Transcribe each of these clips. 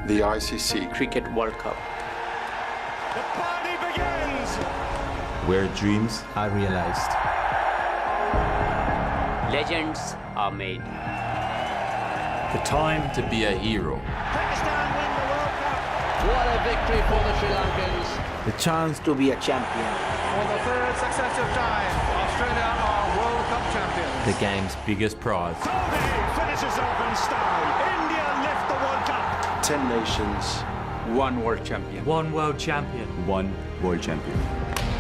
The ICC Cricket World Cup. The party begins! Where dreams are realized. Legends are made. The time To be a hero. Pakistan win the World Cup! What a victory for the Sri Lankans. The chance to be a champion. For the third successive time, Australia are World Cup champions. The game's biggest prize. Dhoni finishes off in style. India lift the World Cup. 10 nations. One world champion. one world champion. One world champion.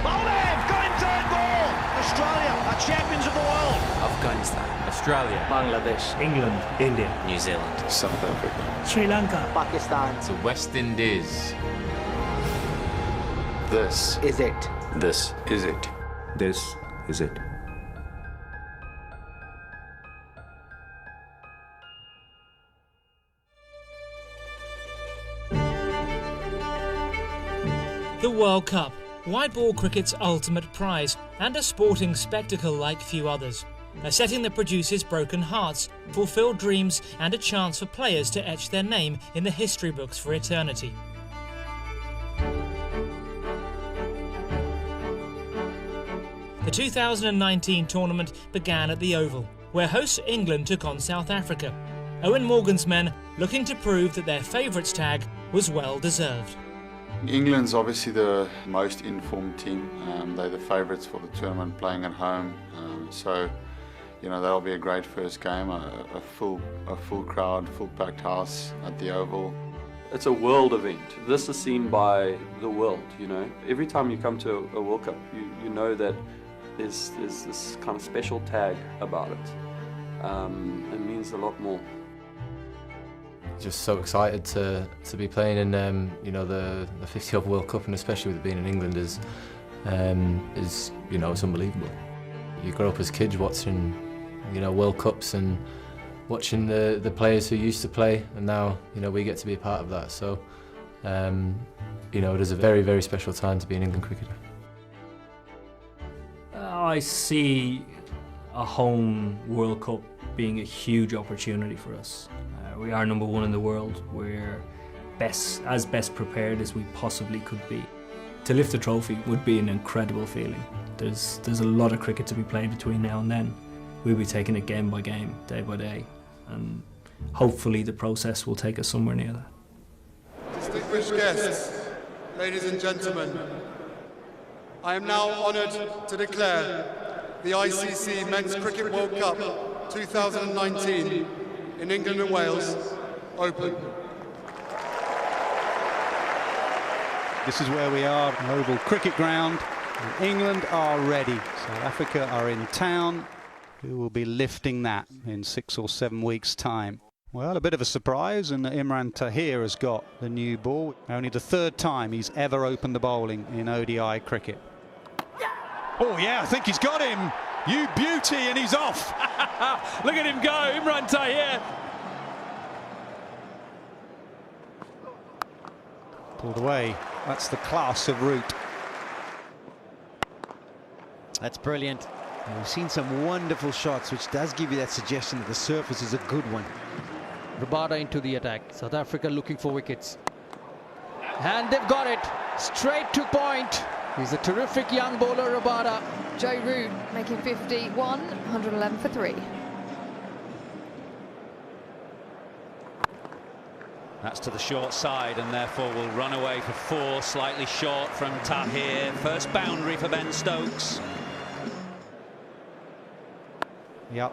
Bowling going third ball. Australia are champions of the world. Afghanistan. Australia. Bangladesh, England, India, New Zealand. South Africa. Sri Lanka. Pakistan. The West Indies. This Is it? This is it. This is it. The World Cup, white ball cricket's ultimate prize, and a sporting spectacle like few others. A setting that produces broken hearts, fulfilled dreams, and a chance for players to etch their name in the history books for eternity. The 2019 tournament began at the Oval, where hosts England took on South Africa. Owen Morgan's men looking to prove that their favourites tag was well deserved. England's obviously the most informed team. They're the favourites for the tournament, playing at home. So, you know, that'll be a great first game. A full crowd, full packed house at the Oval. It's a world event. This is seen by the world, you know. Every time you come to a World Cup, you know that there's this kind of special tag about it. It means a lot more. Just so excited to be playing in the 50th World Cup, and especially with it being in England is it's unbelievable. You grow up as kids watching World Cups and watching the players who used to play, and now we get to be a part of that. So it is a very, very special time to be an England cricketer. I see a home World Cup being a huge opportunity for us. We are number one in the world. We're best prepared as we possibly could be. To lift the trophy would be an incredible feeling. There's a lot of cricket to be played between now and then. We'll be taking it game by game, day by day, and hopefully the process will take us somewhere near that. Distinguished guests, ladies and gentlemen, I am now honoured to declare the ICC Men's Cricket World Cup 2019 in England and Wales open. This is where we are, an oval cricket ground. England are ready. South Africa are in town. Who will be lifting that in 6 or 7 weeks' time? Well, a bit of a surprise, and Imran Tahir has got the new ball. Only the third time he's ever opened the bowling in ODI cricket. Oh yeah, I think he's got him. You beauty, and he's off. Look at him go, Imran Tahir. Pulled away. That's the class of route. That's brilliant. We've seen some wonderful shots, which does give you that suggestion that the surface is a good one. Rabada into the attack. South Africa looking for wickets. And they've got it. Straight to point. He's a terrific young bowler, Rabada. Joe Root making 51, 111 for 3. That's to the short side, and therefore will run away for 4, slightly short from Tahir. First boundary for Ben Stokes. Yep,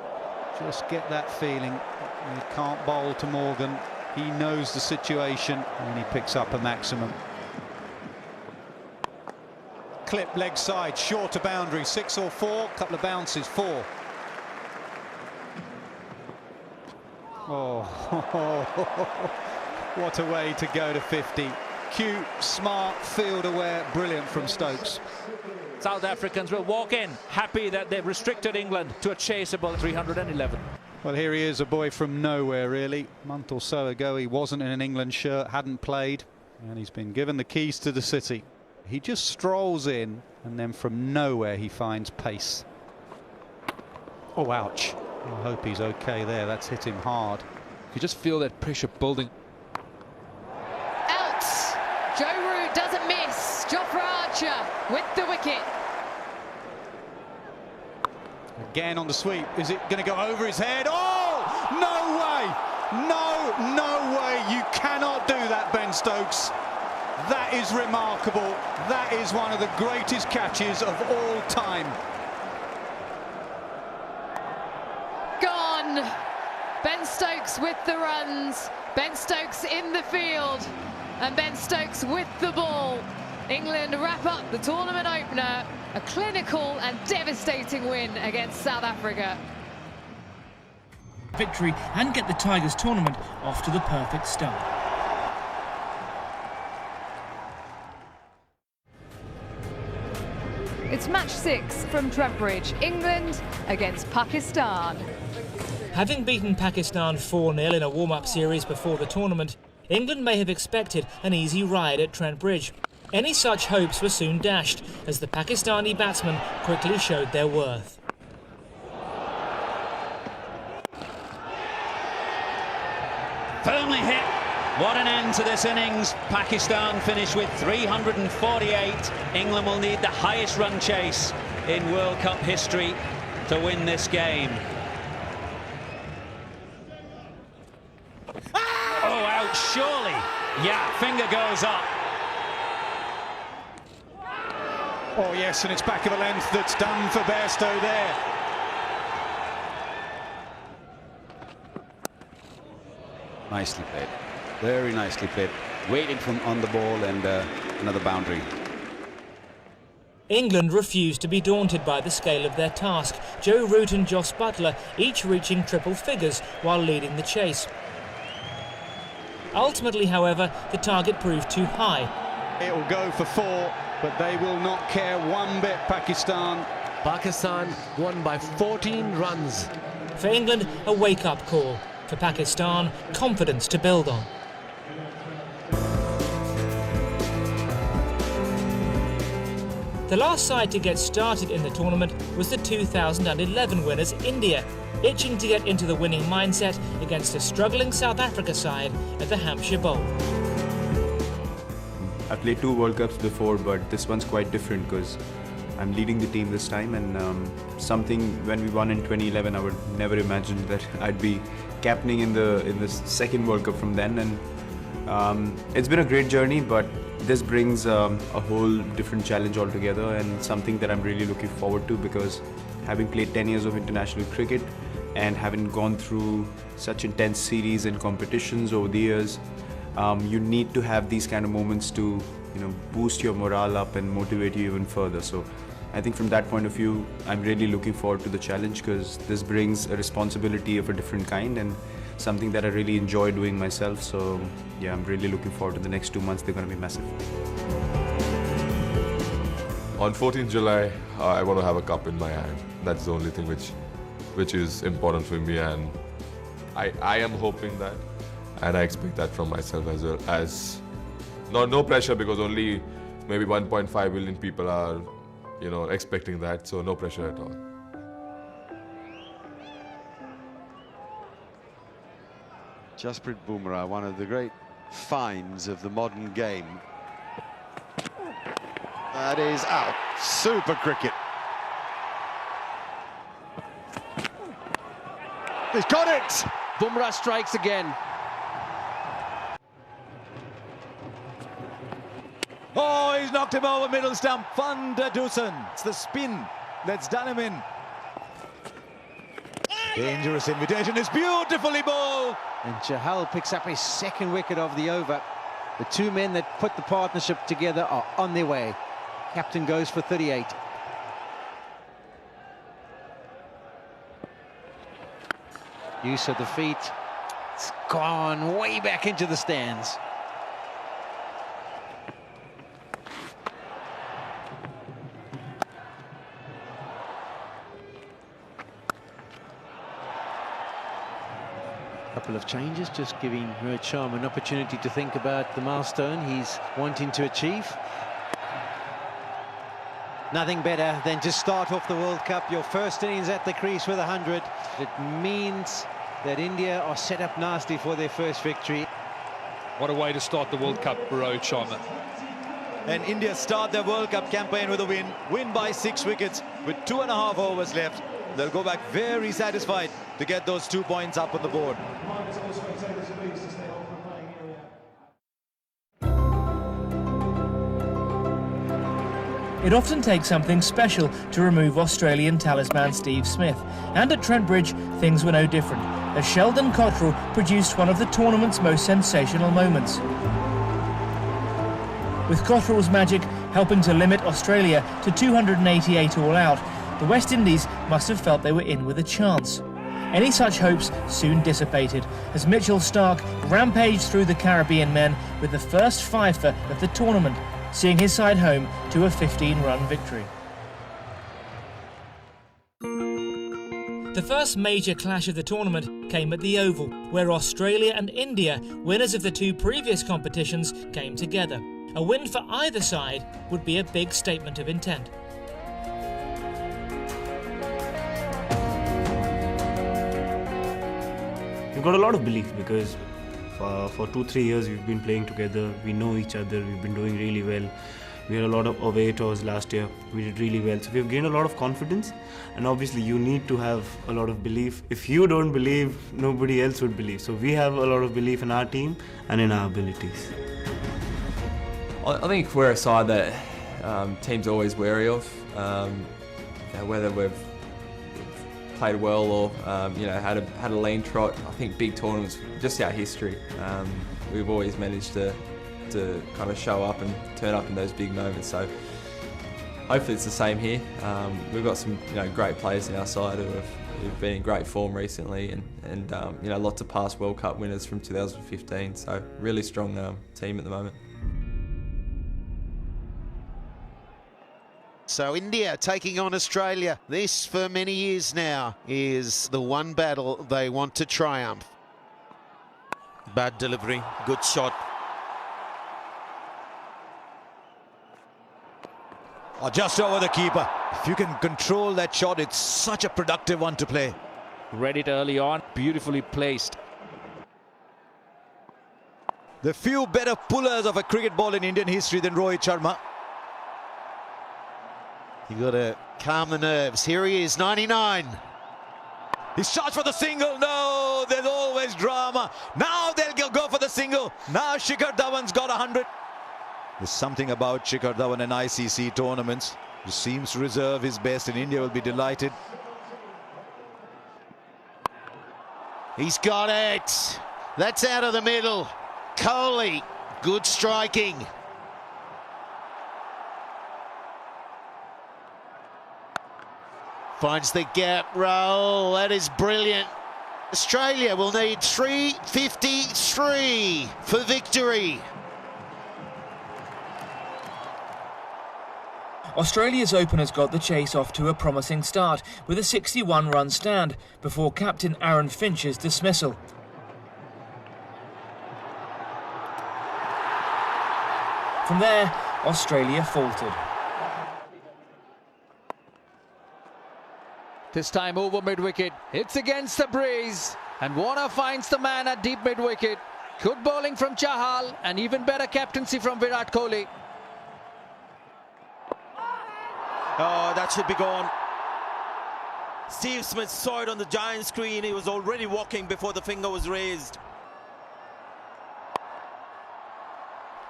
just get that feeling. He can't bowl to Morgan. He knows the situation, and he picks up a maximum. Clip leg side, shorter boundary, 6 or 4, couple of bounces, 4. Oh, what a way to go to 50. Cute, smart, field aware, brilliant from Stokes. South Africans will walk in, happy that they've restricted England to a chaseable 311. Well, here he is, a boy from nowhere, really. A month or so ago, he wasn't in an England shirt, hadn't played, and he's been given the keys to the city. He just strolls in, and then from nowhere he finds pace. Oh, ouch. I hope he's okay there. That's hit him hard. You just feel that pressure building. Joe Root doesn't miss. Jofra Archer with the wicket. Again on the sweep. Is it going to go over his head? Oh, no way. No way. You cannot do that, Ben Stokes. That is remarkable. That is one of the greatest catches of all time. Gone. Ben Stokes with the runs. Ben Stokes in the field. And Ben Stokes with the ball. England wrap up the tournament opener. A clinical and devastating win against South Africa. Victory and get the Tigers tournament off to the perfect start. It's match 6 from Trent Bridge. England against Pakistan. Having beaten Pakistan 4-0 in a warm-up series before the tournament, England may have expected an easy ride at Trent Bridge. Any such hopes were soon dashed as the Pakistani batsmen quickly showed their worth. Firmly hit. What an end to this innings. Pakistan finished with 348. England will need the highest run chase in World Cup history to win this game. Oh, out, surely. Yeah, finger goes up. Oh yes, and it's back of a length that's done for Bairstow there. Nicely played. Very nicely played. Waited on the ball and another boundary. England refused to be daunted by the scale of their task. Joe Root and Jos Buttler each reaching triple figures while leading the chase. Ultimately, however, the target proved too high. It will go for 4, but they will not care one bit, Pakistan. Pakistan won by 14 runs. For England, a wake-up call. For Pakistan, confidence to build on. The last side to get started in the tournament was the 2011 winners, India, itching to get into the winning mindset against a struggling South Africa side at the Hampshire Bowl. I've played 2 World Cups before, but this one's quite different because I'm leading the team this time, and something when we won in 2011, I would never imagine that I'd be captaining in the second World Cup from then. And it's been a great journey, but this brings a whole different challenge altogether, and something that I'm really looking forward to, because having played 10 years of international cricket and having gone through such intense series and competitions over the years, you need to have these kind of moments to boost your morale up and motivate you even further. So I think from that point of view, I'm really looking forward to the challenge, because this brings a responsibility of a different kind and something that I really enjoy doing myself. So yeah, I'm really looking forward to the next 2 months. They're going to be massive. On 14th July, I want to have a cup in my hand. That's the only thing which is important for me, and I am hoping that, and I expect that from myself as well. As no pressure, because only maybe 1.5 billion people are expecting that, so no pressure at all. Jasprit Bumrah, one of the great finds of the modern game. That is out. Super cricket. He's got it! Bumrah strikes again. Oh, he's knocked him over middle stump. Van der Dussen. It's the spin that's done him in. Dangerous invitation. It's beautifully bowled. And Chahal picks up his second wicket of the over. The two men that put the partnership together are on their way. Captain goes for 38. Use of the feet. It's gone way back into the stands. Couple of changes, just giving Rohit Sharma an opportunity to think about the milestone he's wanting to achieve. Nothing better than to start off the World Cup, your first innings at the crease with 100. It means that India are set up nicely for their first victory. What a way to start the World Cup for Rohit Sharma. And India start their World Cup campaign with a win by 6 wickets with 2.5 overs left. They'll go back very satisfied to get those 2 points up on the board. It often takes something special to remove Australian talisman Steve Smith, and at Trent Bridge things were no different, as Sheldon Cottrell produced one of the tournament's most sensational moments. With Cottrell's magic helping to limit Australia to 288 all out, the West Indies must have felt they were in with a chance. Any such hopes soon dissipated as Mitchell Starc rampaged through the Caribbean men with the first fifer of the tournament, seeing his side home to a 15-run victory. The first major clash of the tournament came at the Oval, where Australia and India, winners of the 2 previous competitions, came together. A win for either side would be a big statement of intent. We've got a lot of belief because for 2-3 years we've been playing together, we know each other, we've been doing really well. We had a lot of away tours last year, we did really well. So we've gained a lot of confidence, and obviously you need to have a lot of belief. If you don't believe, nobody else would believe. So we have a lot of belief in our team and in our abilities. I think we're a side that teams are always wary of, whether we've played well or had a lean trot. I think big tournaments, just our history, we've always managed to kind of show up and turn up in those big moments. So hopefully it's the same here. We've got some great players in our side who've been in great form recently, and lots of past World Cup winners from 2015. So really strong team at the moment. So India taking on Australia. This, for many years now, is the one battle they want to triumph. Bad delivery, good shot. Oh, just over the keeper. If you can control that shot, it's such a productive one to play. Read it early on, beautifully placed. The few better pullers of a cricket ball in Indian history than Rohit Sharma. You got to calm the nerves. Here he is, 99. He shot for the single. No, there's always drama. Now they'll go for the single. Now Shikhar Dhawan's got 100. There's something about Shikhar Dhawan in ICC tournaments. He seems to reserve his best, and India will be delighted. He's got it. That's out of the middle. Kohli, good striking. Finds the gap roll. That is brilliant. Australia will need 353 for victory. Australia's openers got the chase off to a promising start with a 61-run stand before captain Aaron Finch's dismissal. From there, Australia faltered. This time over mid-wicket, it's against the breeze, and Warner finds the man at deep mid-wicket. Good bowling from Chahal, and even better captaincy from Virat Kohli. Oh, that should be gone. Steve Smith saw it on the giant screen. He was already walking before the finger was raised.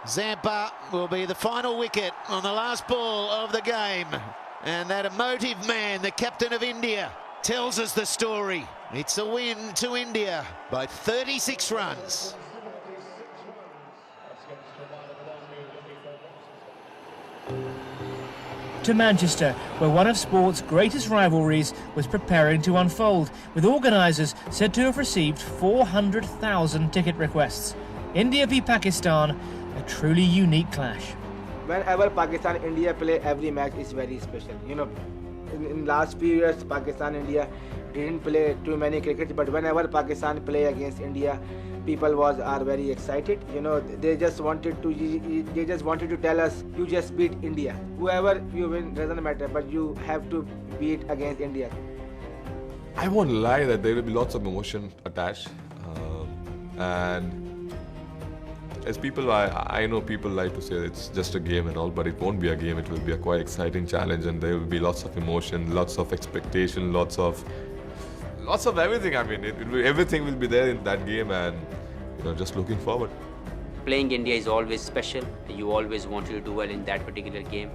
Zampa will be the final wicket on the last ball of the game. And that emotive man, the captain of India, tells us the story. It's a win to India by 36 runs. To Manchester, where one of sport's greatest rivalries was preparing to unfold, with organisers said to have received 400,000 ticket requests. India v Pakistan, a truly unique clash. Whenever Pakistan-India play, every match is very special. You know, in last few years, Pakistan-India didn't play too many cricket, but whenever Pakistan play against India, people are very excited. You know, they just wanted to tell us, you just beat India. Whoever you win doesn't matter, but you have to beat against India. I won't lie that there will be lots of emotion attached, and As people, I know people like to say it's just a game and all, but it won't be a game. It will be a quite exciting challenge, and there will be lots of emotion, lots of expectation, lots of everything. I mean, everything will be there in that game, and just looking forward. Playing India is always special. You always want to do well in that particular game.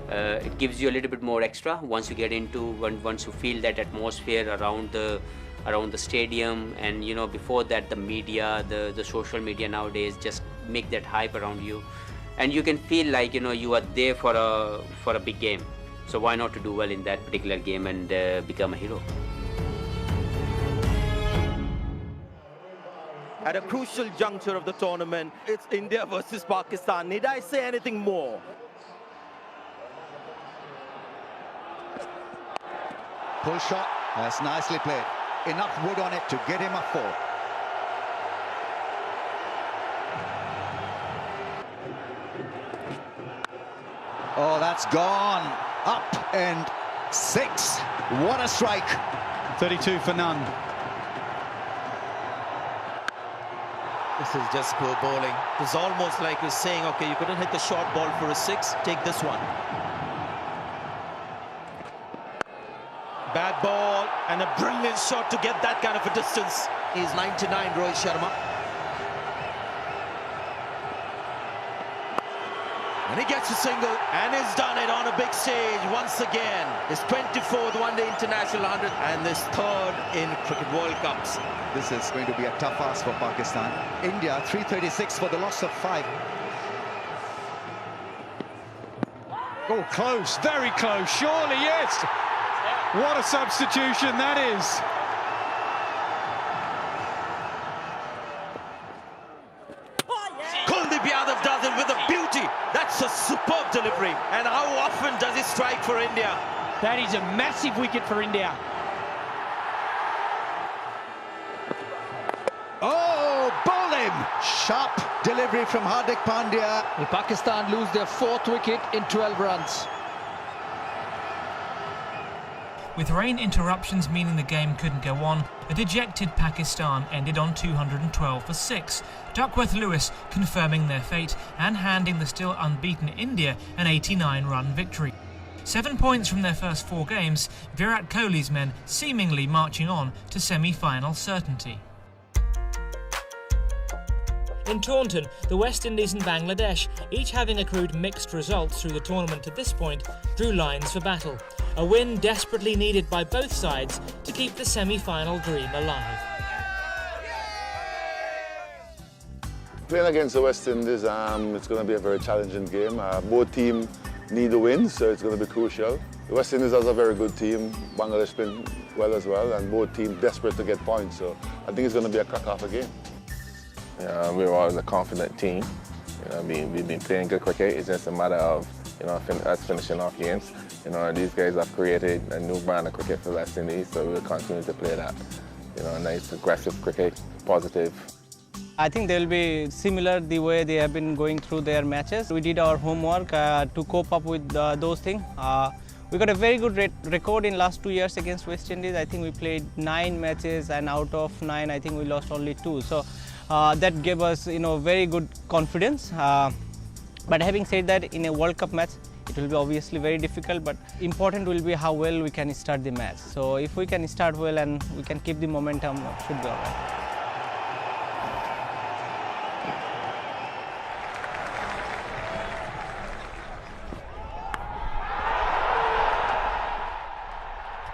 It gives you a little bit more extra once you get into, once you feel that atmosphere around the stadium, and before that the media, the social media nowadays just make that hype around you, and you can feel like you are there for a big game. So why not to do well in that particular game and become a hero? At a crucial juncture of the tournament, it's India versus Pakistan. Need I say anything more? Pull shot. That's nicely played. Enough wood on it to get him a 4. Oh, that's gone. Up and 6. What a strike. 32 for none. This is just poor bowling. It's almost like you're saying, okay, you couldn't hit the short ball for a 6, take this one. Bad ball and a brilliant shot to get that kind of a distance. He's 99, Rohit Sharma. And he gets a single, and he's done it on a big stage once again. His 24th One-Day International 100 and his 3rd in Cricket World Cups. This is going to be a tough ask for Pakistan. India 336 for the loss of 5. Oh, close, very close, surely, yes. What a substitution that is. Kuldeep Yadav does it with a beauty. That's a superb delivery. And how often does he strike for India? That is a massive wicket for India. Oh, bowl him! Sharp delivery from Hardik Pandya. Will Pakistan lose their 4th wicket in 12 runs? With rain interruptions meaning the game couldn't go on, a dejected Pakistan ended on 212 for 6. Duckworth-Lewis confirming their fate and handing the still unbeaten India an 89-run victory. 7 points from their first 4 games, Virat Kohli's men seemingly marching on to semi-final certainty. In Taunton, the West Indies and Bangladesh, each having accrued mixed results through the tournament to this point, drew lines for battle. A win desperately needed by both sides to keep the semi-final dream alive. Playing against the West Indies, it's going to be a very challenging game. Both teams need a win, so it's going to be crucial. The West Indies has a very good team. Bangladesh playing well as well, and both teams desperate to get points. So I think it's going to be a crack-off game. We're always a confident team. We've been playing good cricket. It's just a matter of us finishing off games. These guys have created a new brand of cricket for West Indies, so we'll continue to play that. Nice, aggressive cricket, positive. I think they'll be similar the way they have been going through their matches. We did our homework to cope up with those things. We got a very good record in last 2 years against West Indies. I think we played 9 matches, and out of 9, I think we lost only 2. So that gave us, very good confidence. But having said that, in a World Cup match, it will be obviously very difficult, but important will be how well we can start the match. So if we can start well and we can keep the momentum, it should be all right.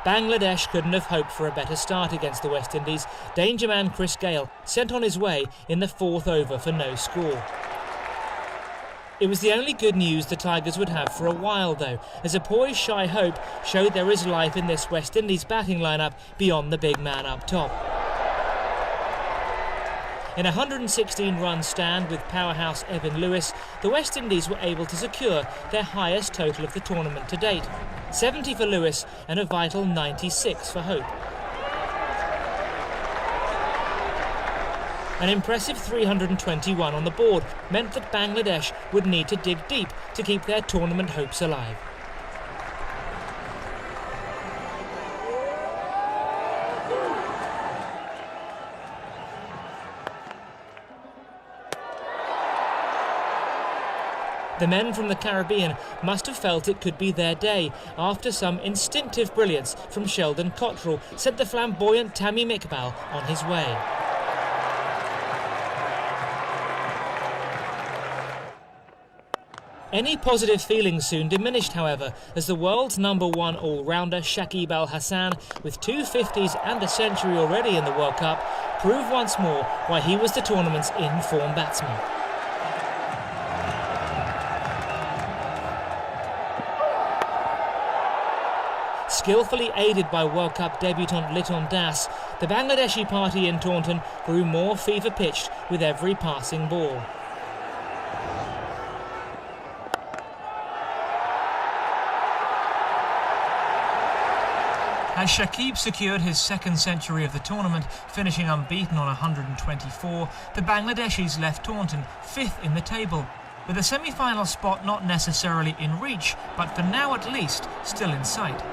Bangladesh couldn't have hoped for a better start against the West Indies. Danger man Chris Gayle sent on his way in the 4th over for no score. It was the only good news the Tigers would have for a while though, as a poised Shai Hope showed there is life in this West Indies batting lineup beyond the big man up top. In a 116-run stand with powerhouse Evan Lewis, the West Indies were able to secure their highest total of the tournament to date. 70 for Lewis and a vital 96 for Hope. An impressive 321 on the board meant that Bangladesh would need to dig deep to keep their tournament hopes alive. The men from the Caribbean must have felt it could be their day after some instinctive brilliance from Sheldon Cottrell sent the flamboyant Tammy Iqbal on his way. Any positive feelings soon diminished, however, as the world's #1 all-rounder Shakib Al Hassan, with 2 50s and a century already in the World Cup, proved once more why he was the tournament's in-form batsman. Skillfully aided by World Cup debutant Liton Das, the Bangladeshi party in Taunton grew more fever-pitched with every passing ball. As Shakib secured his 2nd century of the tournament, finishing unbeaten on 124, the Bangladeshis left Taunton 5th in the table, with a semi-final spot not necessarily in reach, but for now at least still in sight.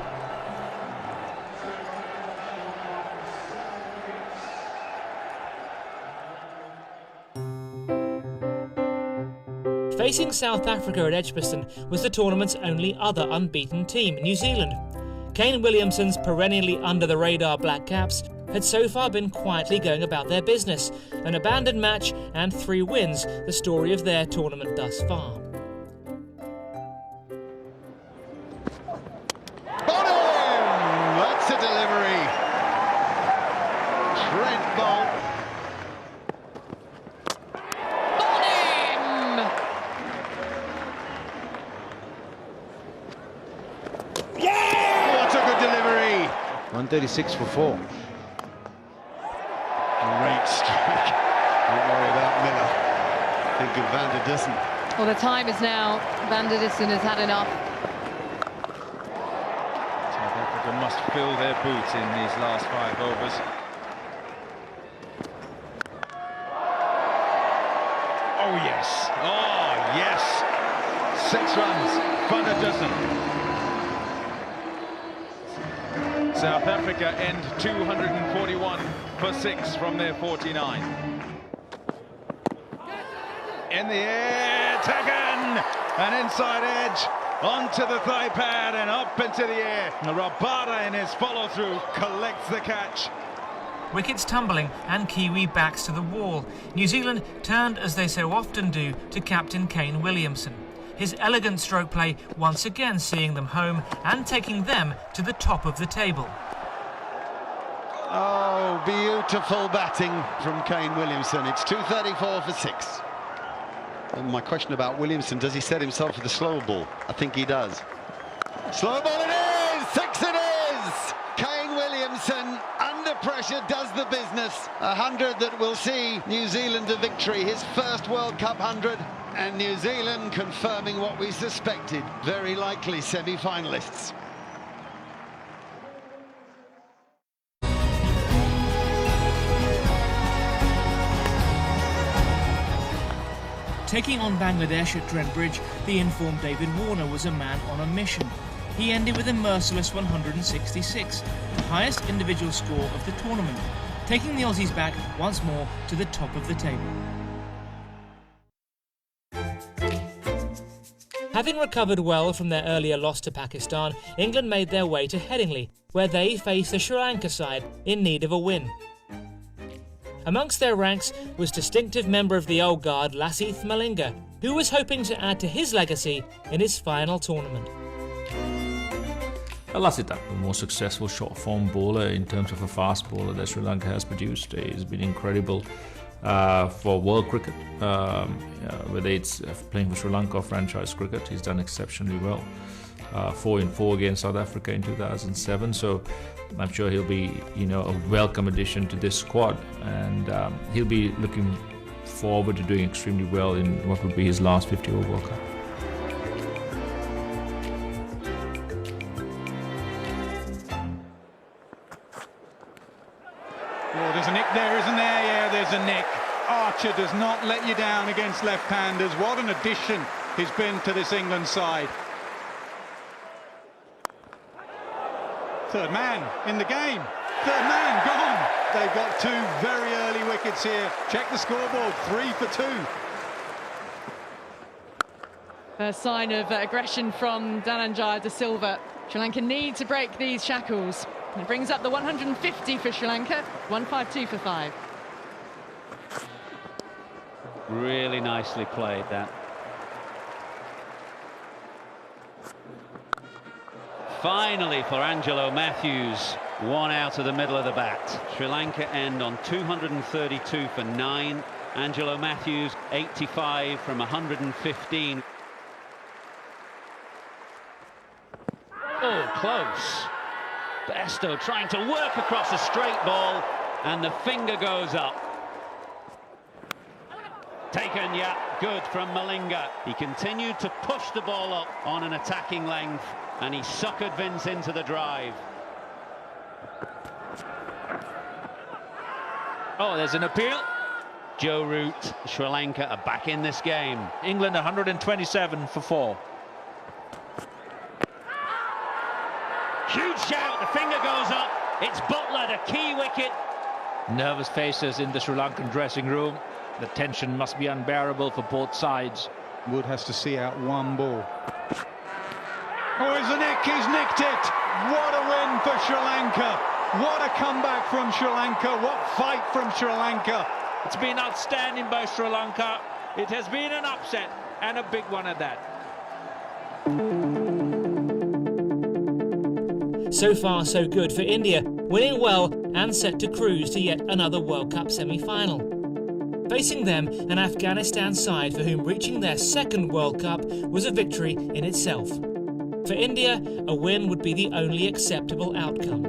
Facing South Africa at Edgbaston was the tournament's only other unbeaten team, New Zealand. Kane Williamson's perennially under-the-radar Black Caps had so far been quietly going about their business. An abandoned match and 3 wins, the story of their tournament thus far. That's a delivery. Trent Bolt. Yeah! What a good delivery. 136 for 4. Great strike. Don't worry about Miller. Think of Van der Dussen. Well, the time is now. Van der Dussen has had enough. South Africa must fill their boots in these last 5 overs. Oh yes, oh yes. 6 runs, Van der Dussen. South Africa end 241 for 6 from their 49. In the air, taken! An inside edge onto the thigh pad and up into the air. Rabada in his follow-through collects the catch. Wickets tumbling and Kiwi backs to the wall. New Zealand turned, as they so often do, to captain Kane Williamson. His elegant stroke play once again seeing them home and taking them to the top of the table. Oh, beautiful batting from Kane Williamson. It's 234 for 6. And my question about Williamson, does he set himself for the slow ball? I think he does. Slow ball it is! 6 it is! Kane Williamson, under pressure, does the business. 100 that will see New Zealand a victory, his first World Cup 100. And New Zealand confirming what we suspected, very likely semi-finalists. Taking on Bangladesh at Trent Bridge, the informed David Warner was a man on a mission. He ended with a merciless 166, the highest individual score of the tournament, taking the Aussies back once more to the top of the table. Having recovered well from their earlier loss to Pakistan, England made their way to Headingley, where they faced the Sri Lanka side in need of a win. Amongst their ranks was distinctive member of the old guard Lasith Malinga, who was hoping to add to his legacy in his final tournament. Lasith, the more successful short-form bowler in terms of a fast bowler that Sri Lanka has produced. He's been incredible for world cricket, whether it's playing for Sri Lanka or franchise cricket. He's done exceptionally well. 4 in 4 against South Africa in 2007, so I'm sure he'll be, a welcome addition to this squad, and he'll be looking forward to doing extremely well in what would be his last 50-over World Cup. Oh, there's a nick there, isn't there? Yeah, there's a nick. Archer does not let you down against left-handers. What an addition he's been to this England side. Third man in the game. Third man gone. They've got 2 very early wickets here. Check the scoreboard, 3 for 2. A sign of aggression from Dhananjaya de Silva. Sri Lanka need to break these shackles. It brings up the 150 for Sri Lanka, 152 for 5. Really nicely played, that. Finally for Angelo Matthews, one out of the middle of the bat. Sri Lanka end on 232 for 9. Angelo Matthews, 85 from 115. Oh, close. Bairstow trying to work across a straight ball, and the finger goes up. Taken, yeah, good from Malinga. He continued to push the ball up on an attacking length, and he suckered Vince into the drive. Oh, there's an appeal. Joe Root, Sri Lanka are back in this game. England 127 for 4. Huge shout, the finger goes up. It's Butler, the key wicket. Nervous faces in the Sri Lankan dressing room. The tension must be unbearable for both sides. Wood has to see out one ball. Oh, it's a nick, he's nicked it! What a win for Sri Lanka! What a comeback from Sri Lanka! What fight from Sri Lanka! It's been outstanding by Sri Lanka. It has been an upset, and a big one at that. So far, so good for India, winning well and set to cruise to yet another World Cup semi-final. Facing them, an Afghanistan side for whom reaching their second World Cup was a victory in itself. For India, a win would be the only acceptable outcome.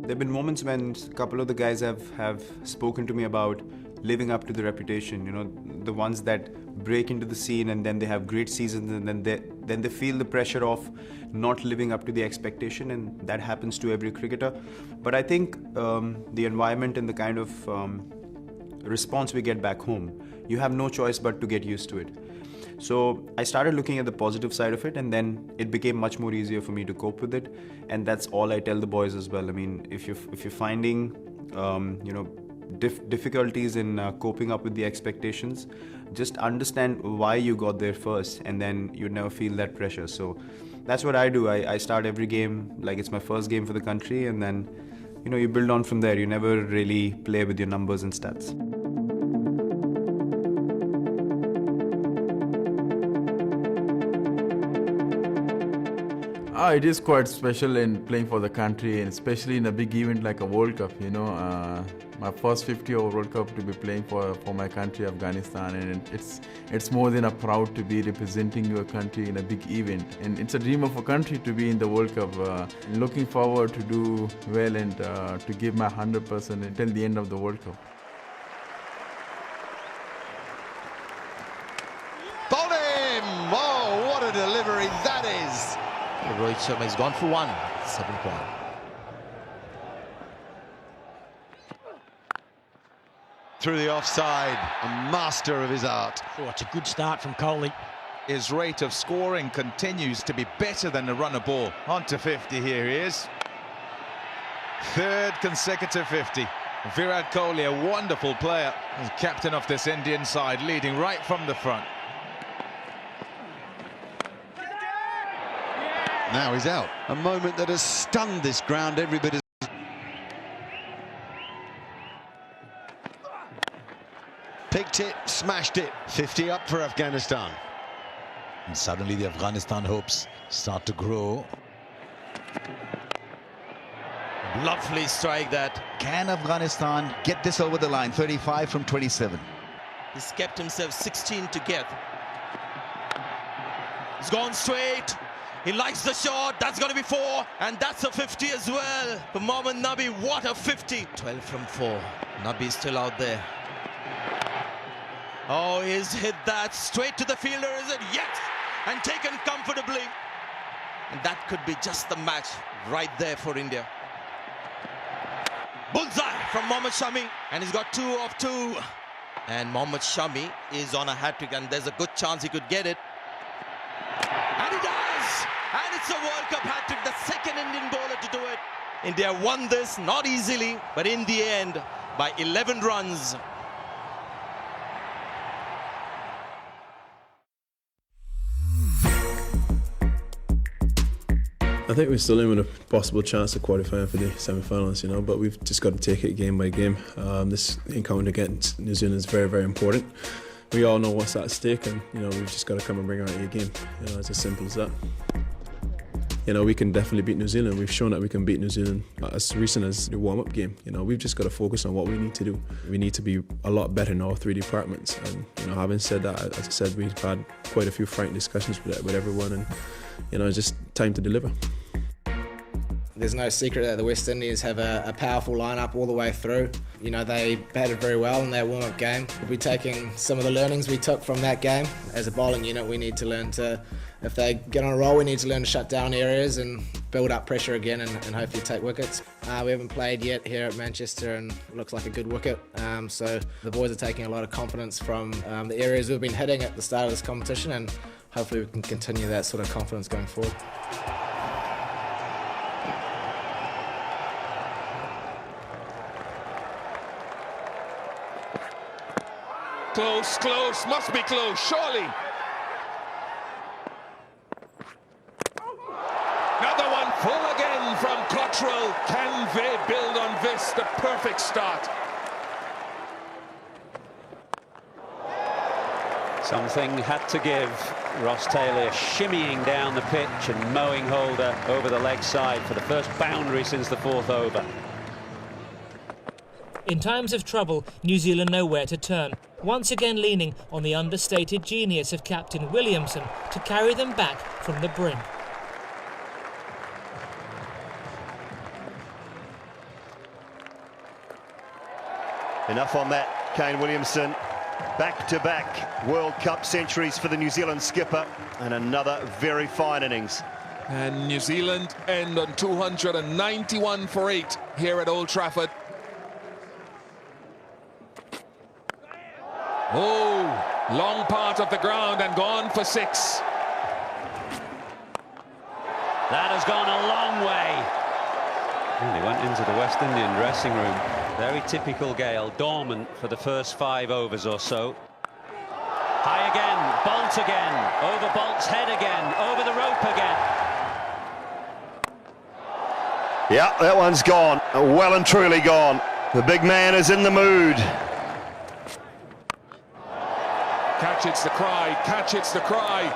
There have been moments when a couple of the guys have spoken to me about living up to the reputation, you know, the ones that break into the scene and then they have great seasons and then they feel the pressure of not living up to the expectation, and that happens to every cricketer. But I think the environment and the kind of response we get back home, you have no choice but to get used to it. So I started looking at the positive side of it, and then it became much more easier for me to cope with it. And that's all I tell the boys as well. I mean, if you're finding difficulties in coping up with the expectations, just understand why you got there first, and then you never feel that pressure. So that's what I do. I start every game like it's my first game for the country, and then you build on from there. You never really play with your numbers and stats. It is quite special in playing for the country, and especially in a big event like a World Cup. My first 50-over World Cup to be playing for my country, Afghanistan, and it's more than a proud to be representing your country in a big event. And it's a dream of a country to be in the World Cup. Looking forward to do well and to give my 100% until the end of the World Cup. Bowled him! Oh, what a delivery that is! Rohit Sharma has gone for 1, 7 point. Through the offside, a master of his art. Oh, it's a good start from Kohli. His rate of scoring continues to be better than the runner ball. On to 50 here he is. Third consecutive 50. Virat Kohli, a wonderful player, as captain of this Indian side, leading right from the front. Now he's out. A moment that has stunned this ground every bit as... Picked it, smashed it. 50 up for Afghanistan. And suddenly the Afghanistan hopes start to grow. Lovely strike that. Can Afghanistan get this over the line? 35 from 27. He's kept himself 16 to get. He's gone straight. He likes the shot. That's going to be 4. And that's a 50 as well. For Mohammad Nabi, what a 50. 12 from 4. Nabi still out there. Oh, he's hit that straight to the fielder, is it? Yes! And taken comfortably. And that could be just the match right there for India. Bullseye from Mohammad Shami. And he's got 2 of 2. And Mohammad Shami is on a hat-trick, and there's a good chance he could get it. And he does! And it's a World Cup hat-trick, the second Indian bowler to do it. India won this, not easily, but in the end, by 11 runs. I think we're still in with a possible chance of qualifying for the semi-finals, you know, but we've just got to take it game by game. This encounter against New Zealand is very, very important. We all know what's at stake, and you know we've just got to come and bring our A game. You know, it's as simple as that. You know, we can definitely beat New Zealand. We've shown that we can beat New Zealand as recent as the warm-up game. You know, we've just got to focus on what we need to do. We need to be a lot better in all three departments. And you know, having said that, as I said, we've had quite a few frank discussions with everyone, and you know, it's just time to deliver. There's no secret that the West Indies have a powerful lineup all the way through. You know, they batted very well in their warm-up game. We'll be taking some of the learnings we took from that game. As a bowling unit, we need to learn to, if they get on a roll, we need to learn to shut down areas and build up pressure again and hopefully take wickets. We haven't played yet here at Manchester, and it looks like a good wicket. So the boys are taking a lot of confidence from the areas we've been hitting at the start of this competition, and hopefully we can continue that sort of confidence going forward. Close, close, must be close, surely. Another one, full again from Cottrell. Can they build on this? The perfect start. Something had to give. Ross Taylor shimmying down the pitch and mowing Holder over the leg side for the first boundary since the 4th over. In times of trouble, New Zealand know where to turn, once again leaning on the understated genius of Captain Williamson to carry them back from the brink. Enough on that, Kane Williamson. Back-to-back World Cup centuries for the New Zealand skipper, and another very fine innings. And New Zealand end on 291 for 8 here at Old Trafford. Oh, long part of the ground and gone for 6. That has gone a long way. He went into the West Indian dressing room. Very typical Gale, dormant for the first 5 overs or so. High again, Bolt again, over Bolt's head again, over the rope again. Yeah, that one's gone, well and truly gone. The big man is in the mood. Catch, it's the cry, catch, it's the cry.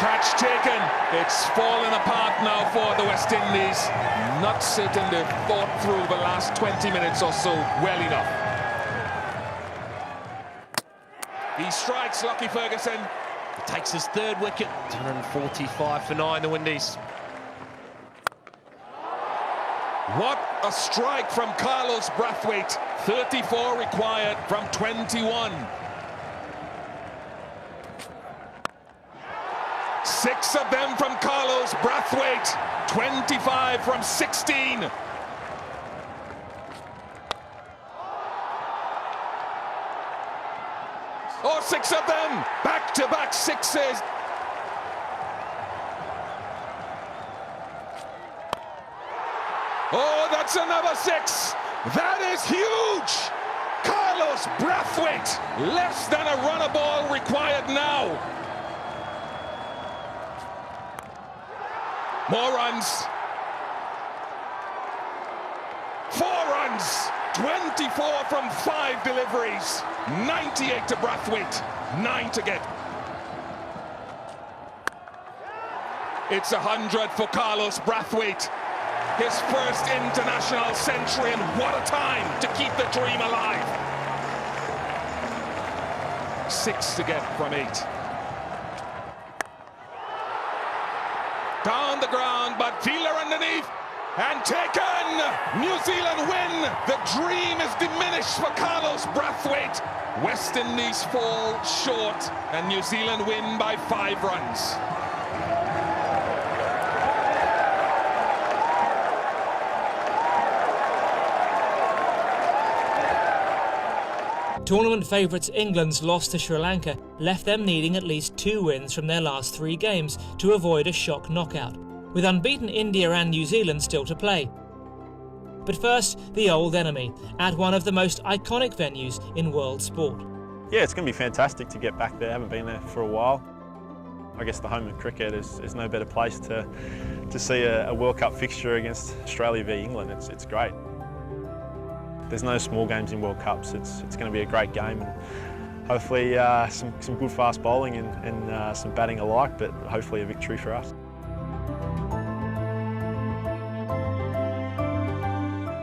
Catch taken. It's fallen apart now for the West Indies. Not certain they've fought through the last 20 minutes or so well enough. He strikes, Lockie Ferguson. He takes his 3rd wicket. 145 for 9, the Windies. What a strike from Carlos Brathwaite. 34 required from 21. 6 of them from Carlos Brathwaite. 25 from 16. Oh, 6 of them. Back-to-back 6s. Oh, that's another 6. That is huge. Carlos Brathwaite. Less than a run a ball required now. More runs. 4 runs. 24 from 5 deliveries. 98 to Brathwaite. 9 to get. It's 100 for Carlos Brathwaite. His first international century, and what a time to keep the dream alive. 6 to get from 8. Down the ground, but fielder underneath, and taken! New Zealand win! The dream is diminished for Carlos Brathwaite. West Indies fall short, and New Zealand win by 5 runs. Tournament favourites England's loss to Sri Lanka left them needing at least 2 wins from their last 3 games to avoid a shock knockout, with unbeaten India and New Zealand still to play. But first, the old enemy, at one of the most iconic venues in world sport. Yeah, it's going to be fantastic to get back there. I haven't been there for a while. I guess the home of cricket is no better place to see a World Cup fixture against Australia v England. It's great. There's no small games in World Cups. It's going to be a great game, and hopefully some good fast bowling and some batting alike, but hopefully a victory for us.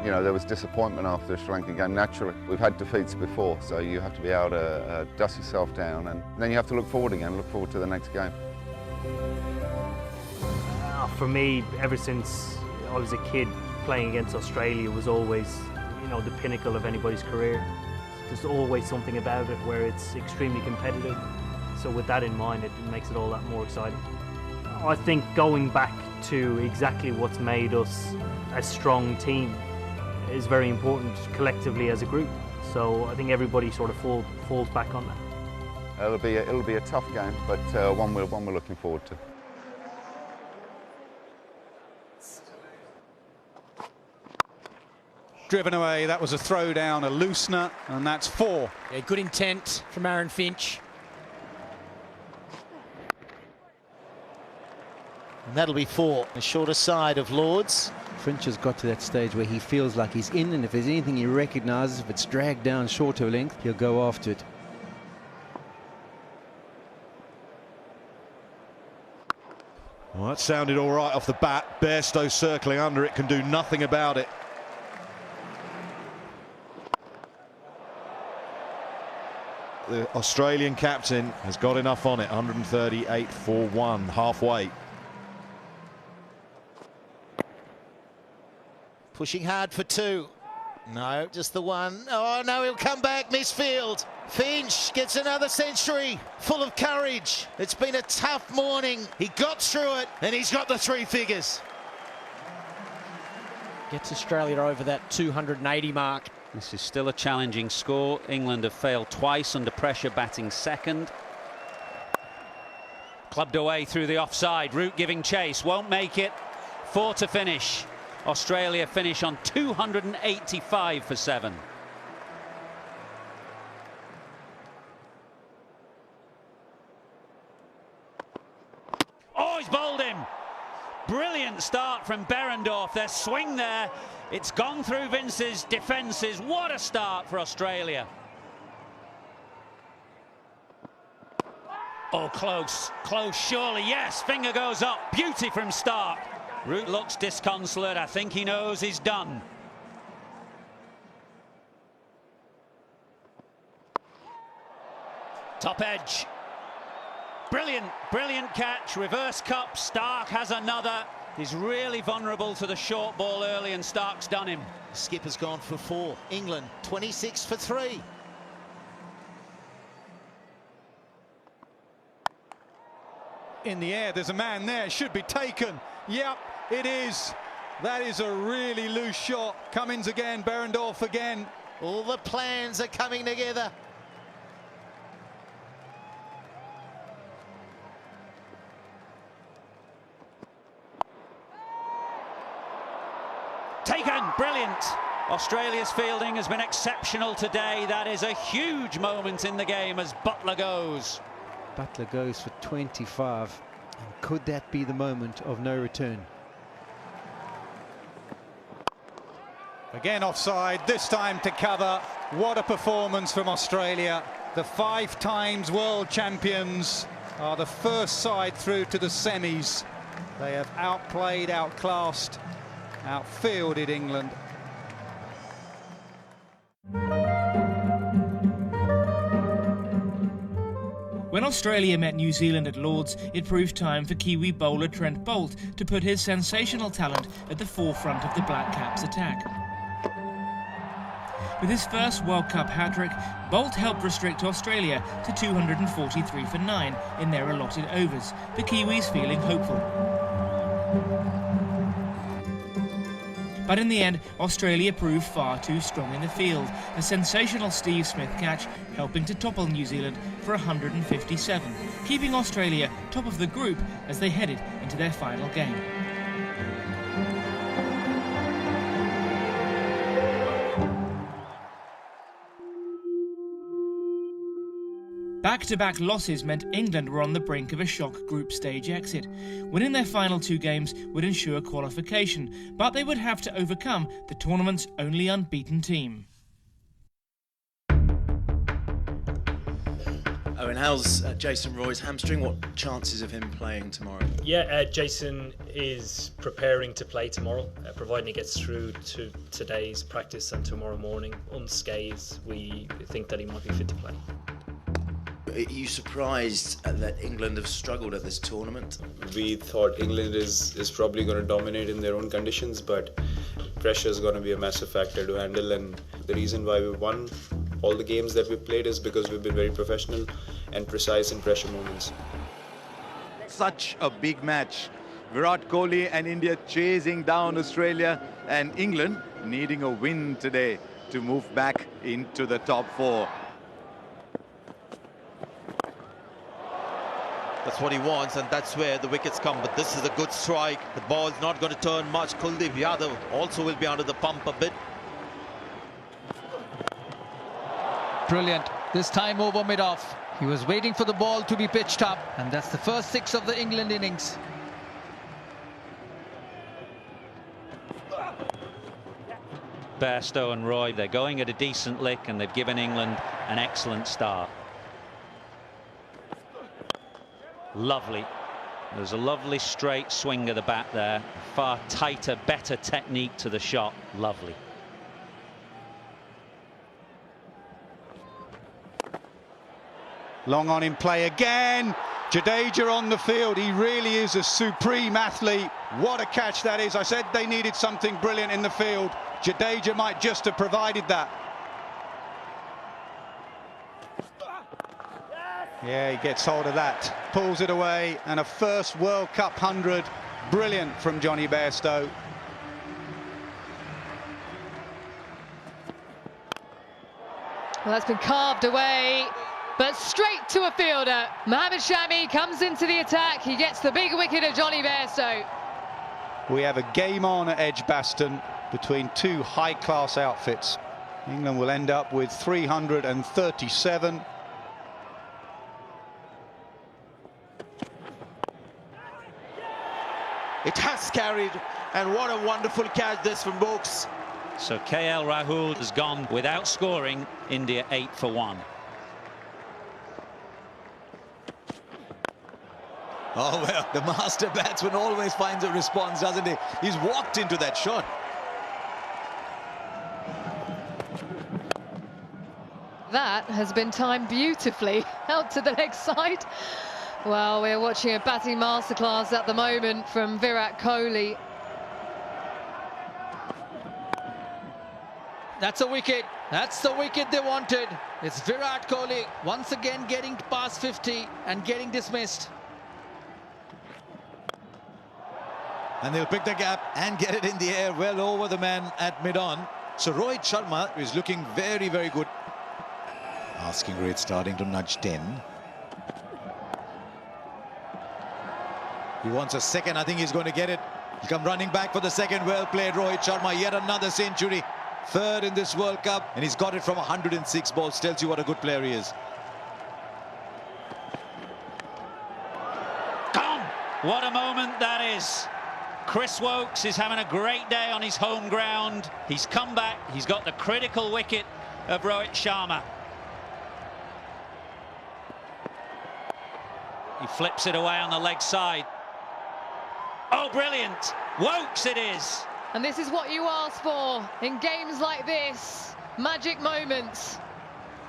You know, there was disappointment after the Sri Lankan game, naturally. We've had defeats before, so you have to be able to dust yourself down, and then you have to look forward again, look forward to the next game. For me, ever since I was a kid, playing against Australia was always, you know, the pinnacle of anybody's career. There's always something about it where it's extremely competitive. So with that in mind, it makes it all that more exciting. I think going back to exactly what's made us a strong team is very important collectively as a group. So I think everybody sort of falls back on that. It'll be a tough game, but one we're looking forward to. Driven away, that was a throw down, a loosener, and that's 4. Yeah, good intent from Aaron Finch. And that'll be 4, the shorter side of Lords. Finch has got to that stage where he feels like he's in, and if there's anything he recognises, if it's dragged down short of length, he'll go after it. Well, that sounded all right off the bat. Bairstow circling under it, can do nothing about it. The Australian captain has got enough on it. 138 for 1, halfway. Pushing hard for 2. No, just the 1. Oh no, he'll come back, misfield. Finch gets another century, full of courage. It's been a tough morning. He got through it, and he's got the 3 figures. Gets Australia over that 280 mark. This is still a challenging score. England have failed twice under pressure, batting second. Clubbed away through the offside. Root giving chase, won't make it. 4 to finish. Australia finish on 285 for 7. Oh, he's bowled him. Brilliant start from Behrendorff. Their swing there. It's gone through Vince's defences. What a start for Australia. Oh, close, surely, yes, finger goes up, beauty from Stark. Root looks disconsolate, I think he knows he's done. Top edge. Brilliant catch, reverse cup, Stark has another. He's really vulnerable to the short ball early, and Stark's done him. Skipper's gone for 4. England 26 for 3. In the air, there's a man there, should be taken. Yep, it is. That is a really loose shot. Cummins again, Behrendorff again. All the plans are coming together. Taken, brilliant. Australia's fielding has been exceptional today. That is a huge moment in the game as Buttler goes. Buttler goes for 25. And could that be the moment of no return? Again offside, this time to cover. What a performance from Australia. The 5 times world champions are the first side through to the semis. They have outplayed, outclassed, outfielded England. When Australia met New Zealand at Lords, it proved time for Kiwi bowler Trent Boult to put his sensational talent at the forefront of the Black Caps' attack. With his first World Cup hat-trick, Boult helped restrict Australia to 243 for 9 in their allotted overs, the Kiwis feeling hopeful. But in the end, Australia proved far too strong in the field, a sensational Steve Smith catch helping to topple New Zealand for 157, keeping Australia top of the group as they headed into their final game. Back-to-back losses meant England were on the brink of a shock group stage exit. Winning their final 2 games would ensure qualification, but they would have to overcome the tournament's only unbeaten team. Owen, how's Jason Roy's hamstring? What chances of him playing tomorrow? Yeah, Jason is preparing to play tomorrow, providing he gets through to today's practice and tomorrow morning unscathed. We think that he might be fit to play. Are you surprised that England have struggled at this tournament? We thought England is probably going to dominate in their own conditions, but pressure is going to be a massive factor to handle, and the reason why we won all the games that we've played is because we've been very professional and precise in pressure moments. Such a big match. Virat Kohli and India chasing down Australia, and England needing a win today to move back into the top 4. That's what he wants, and that's where the wickets come. But this is a good strike. The ball's not going to turn much. Kuldeep Yadav also will be under the pump a bit. Brilliant. This time over mid-off. He was waiting for the ball to be pitched up, and that's the first 6 of the England innings. Bairstow and Roy, they're going at a decent lick, and they've given England an excellent start. Lovely. There's a lovely straight swing of the bat there. Far tighter, better technique to the shot. Lovely. Long on in play again. Jadeja on the field. He really is a supreme athlete. What a catch that is. I said they needed something brilliant in the field. Jadeja might just have provided that. Yeah, he gets hold of that, pulls it away, and a first World Cup 100. Brilliant from Johnny Bairstow. Well, that's been carved away, but straight to a fielder. Mohammad Shami comes into the attack. He gets the big wicket of Johnny Bairstow. We have a game on at Edgbaston between 2 high-class outfits. England will end up with 337. It has carried, and what a wonderful catch this from Brooks. So KL Rahul has gone without scoring. India 8 for 1. Oh, well, the master batsman always finds a response, doesn't he? He's walked into that shot. That has been timed beautifully out to the leg side. Well, we're watching a batting masterclass at the moment from Virat Kohli. That's a wicket. That's the wicket they wanted. It's Virat Kohli once again getting past 50 and getting dismissed. And they'll pick the gap and get it in the air well over the man at mid-on. So Rohit Sharma is looking very, very good. Asking rate starting to nudge 10. He wants a second. I think he's going to get it. He'll come running back for the second. Well played, Rohit Sharma. Yet another century. 3rd in this World Cup. And he's got it from 106 balls. Tells you what a good player he is. Gone! What a moment that is. Chris Wokes is having a great day on his home ground. He's come back. He's got the critical wicket of Rohit Sharma. He flips it away on the leg side. Oh, brilliant. Wokes it is. And this is what you ask for in games like this. Magic moments.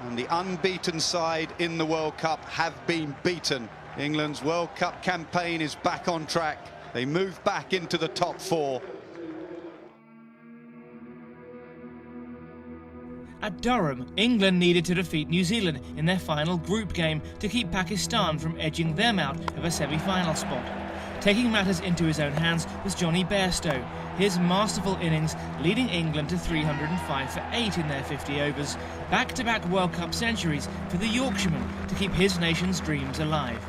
And the unbeaten side in the World Cup have been beaten. England's World Cup campaign is back on track. They move back into the top 4. At Durham, England needed to defeat New Zealand in their final group game to keep Pakistan from edging them out of a semi-final spot. Taking matters into his own hands was Johnny Bairstow, his masterful innings leading England to 305 for 8 in their 50 overs, back-to-back World Cup centuries for the Yorkshireman to keep his nation's dreams alive.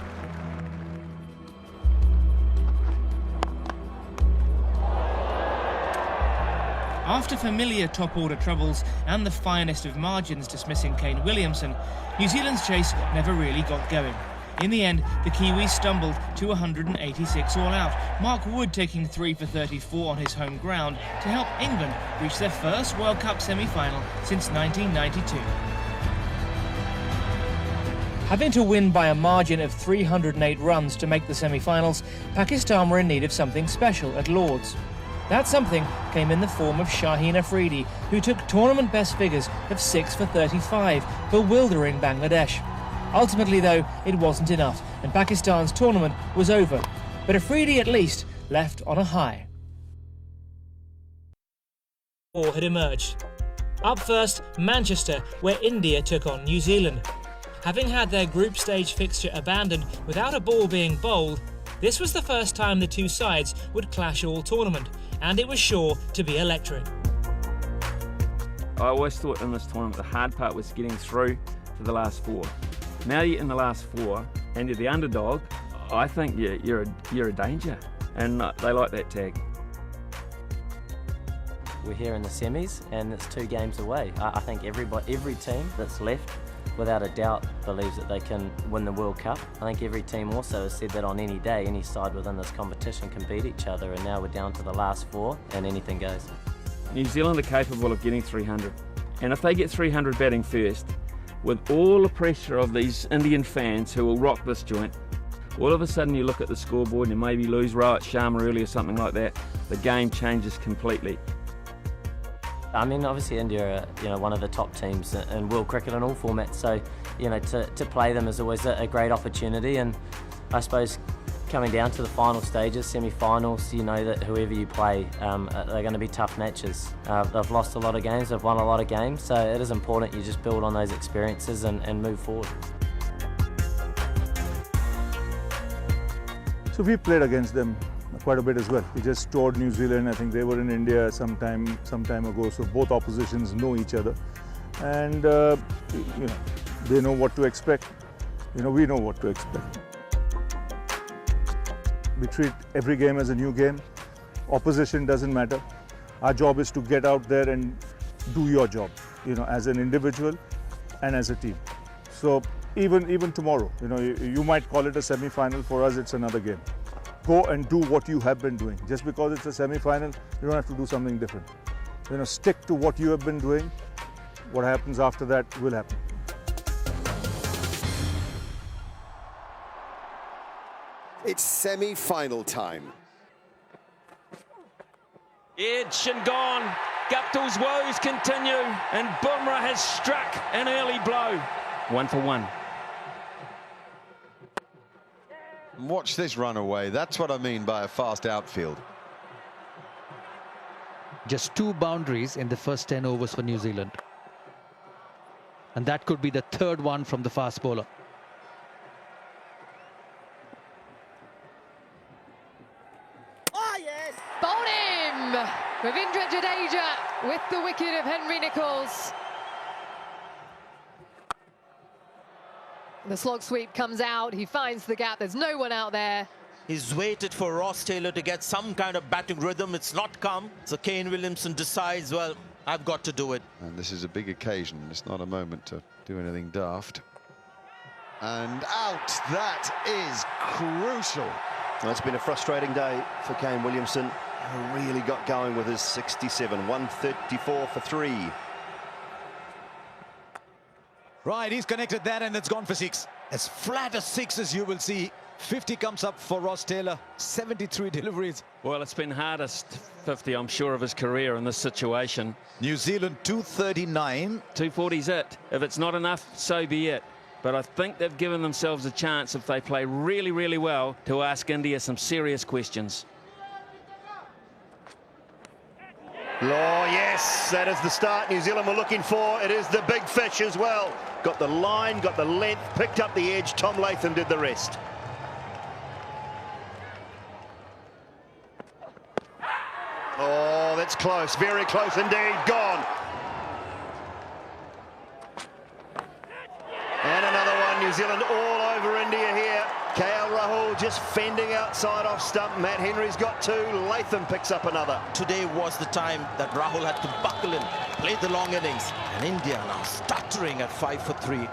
After familiar top-order troubles and the finest of margins dismissing Kane Williamson, New Zealand's chase never really got going. In the end, the Kiwis stumbled to 186 all-out, Mark Wood taking 3 for 34 on his home ground to help England reach their first World Cup semi-final since 1992. Having to win by a margin of 308 runs to make the semi-finals, Pakistan were in need of something special at Lord's. That something came in the form of Shaheen Afridi, who took tournament best figures of 6 for 35, bewildering Bangladesh. Ultimately, though, it wasn't enough, and Pakistan's tournament was over. But Afridi, at least, left on a high. War had emerged. Up first, Manchester, where India took on New Zealand. Having had their group stage fixture abandoned without a ball being bowled, this was the first time the two sides would clash all tournament, and it was sure to be electric. I always thought in this tournament the hard part was getting through to the last four. Now you're in the last four and you're the underdog, I think you're a danger, and they like that tag. We're here in the semis and it's 2 games away. I think every team that's left without a doubt believes that they can win the World Cup. I think every team also has said that on any day, any side within this competition can beat each other, and now we're down to the last 4 and anything goes. New Zealand are capable of getting 300, and if they get 300 batting first, with all the pressure of these Indian fans who will rock this joint, all of a sudden you look at the scoreboard and you maybe lose Rohit Sharma early or something like that, the game changes completely. I mean, obviously India are, one of the top teams in world cricket in all formats, so, to play them is always a great opportunity, and I suppose coming down to the final stages, semi-finals, you know that whoever you play, they're going to be tough matches. They've lost a lot of games, they've won a lot of games, so it is important you just build on those experiences and move forward. So we played against them quite a bit as well. We just toured New Zealand. I think they were in India some time ago, so both oppositions know each other, and they know what to expect. We know what to expect. We treat every game as a new game. Opposition doesn't matter. Our job is to get out there and do your job, as an individual and as a team. So even tomorrow, you might call it a semi-final. For us, it's another game. Go and do what you have been doing. Just because it's a semi-final, you don't have to do something different. Stick to what you have been doing. What happens after that will happen. It's semi-final time. Edge and gone. Guptill's woes continue, and Bumrah has struck an early blow. 1 for 1. Watch this run away. That's what I mean by a fast outfield. Just 2 boundaries in the first 10 overs for New Zealand. And that could be the 3rd one from the fast bowler. Bowled him! Ravindra Jadeja with the wicket of Henry Nicholls. The slog sweep comes out, he finds the gap, there's no one out there. He's waited for Ross Taylor to get some kind of batting rhythm, it's not come. So Kane Williamson decides, well, I've got to do it. And this is a big occasion, it's not a moment to do anything daft. And out, that is crucial. Well, it's been a frustrating day for Kane Williamson, who really got going with his 67, 134 for 3. Right, he's connected that and it's gone for 6. As flat as 6 as you will see. 50 comes up for Ross Taylor, 73 deliveries. Well, it's been hardest 50, I'm sure, of his career in this situation. New Zealand 239. 240's it. If it's not enough, so be it. But I think they've given themselves a chance, if they play really, really well, to ask India some serious questions. Oh, yes, that is the start New Zealand were looking for. It is the big fish as well. Got the line, got the length, picked up the edge. Tom Latham did the rest. Oh, that's close, very close indeed. Gone. And another one, New Zealand all over India here. KL Rahul just fending outside off stump. Matt Henry's got 2. Latham picks up another. Today was the time that Rahul had to buckle in, play the long innings. And India now stuttering at 5 for 3.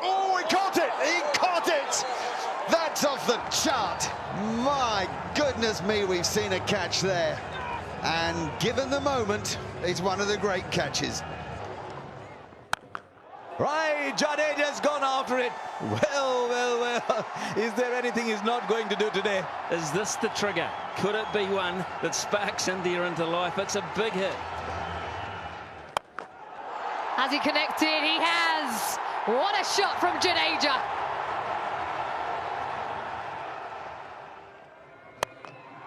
Oh, he caught it! He caught it! That's off the chart. My goodness me, we've seen a catch there. And given the moment, it's one of the great catches. Right, Jadeja's gone after it. Well. Is there anything he's not going to do today? Is this the trigger? Could it be one that sparks India into life? It's a big hit. Has he connected? He has. What a shot from Jadeja.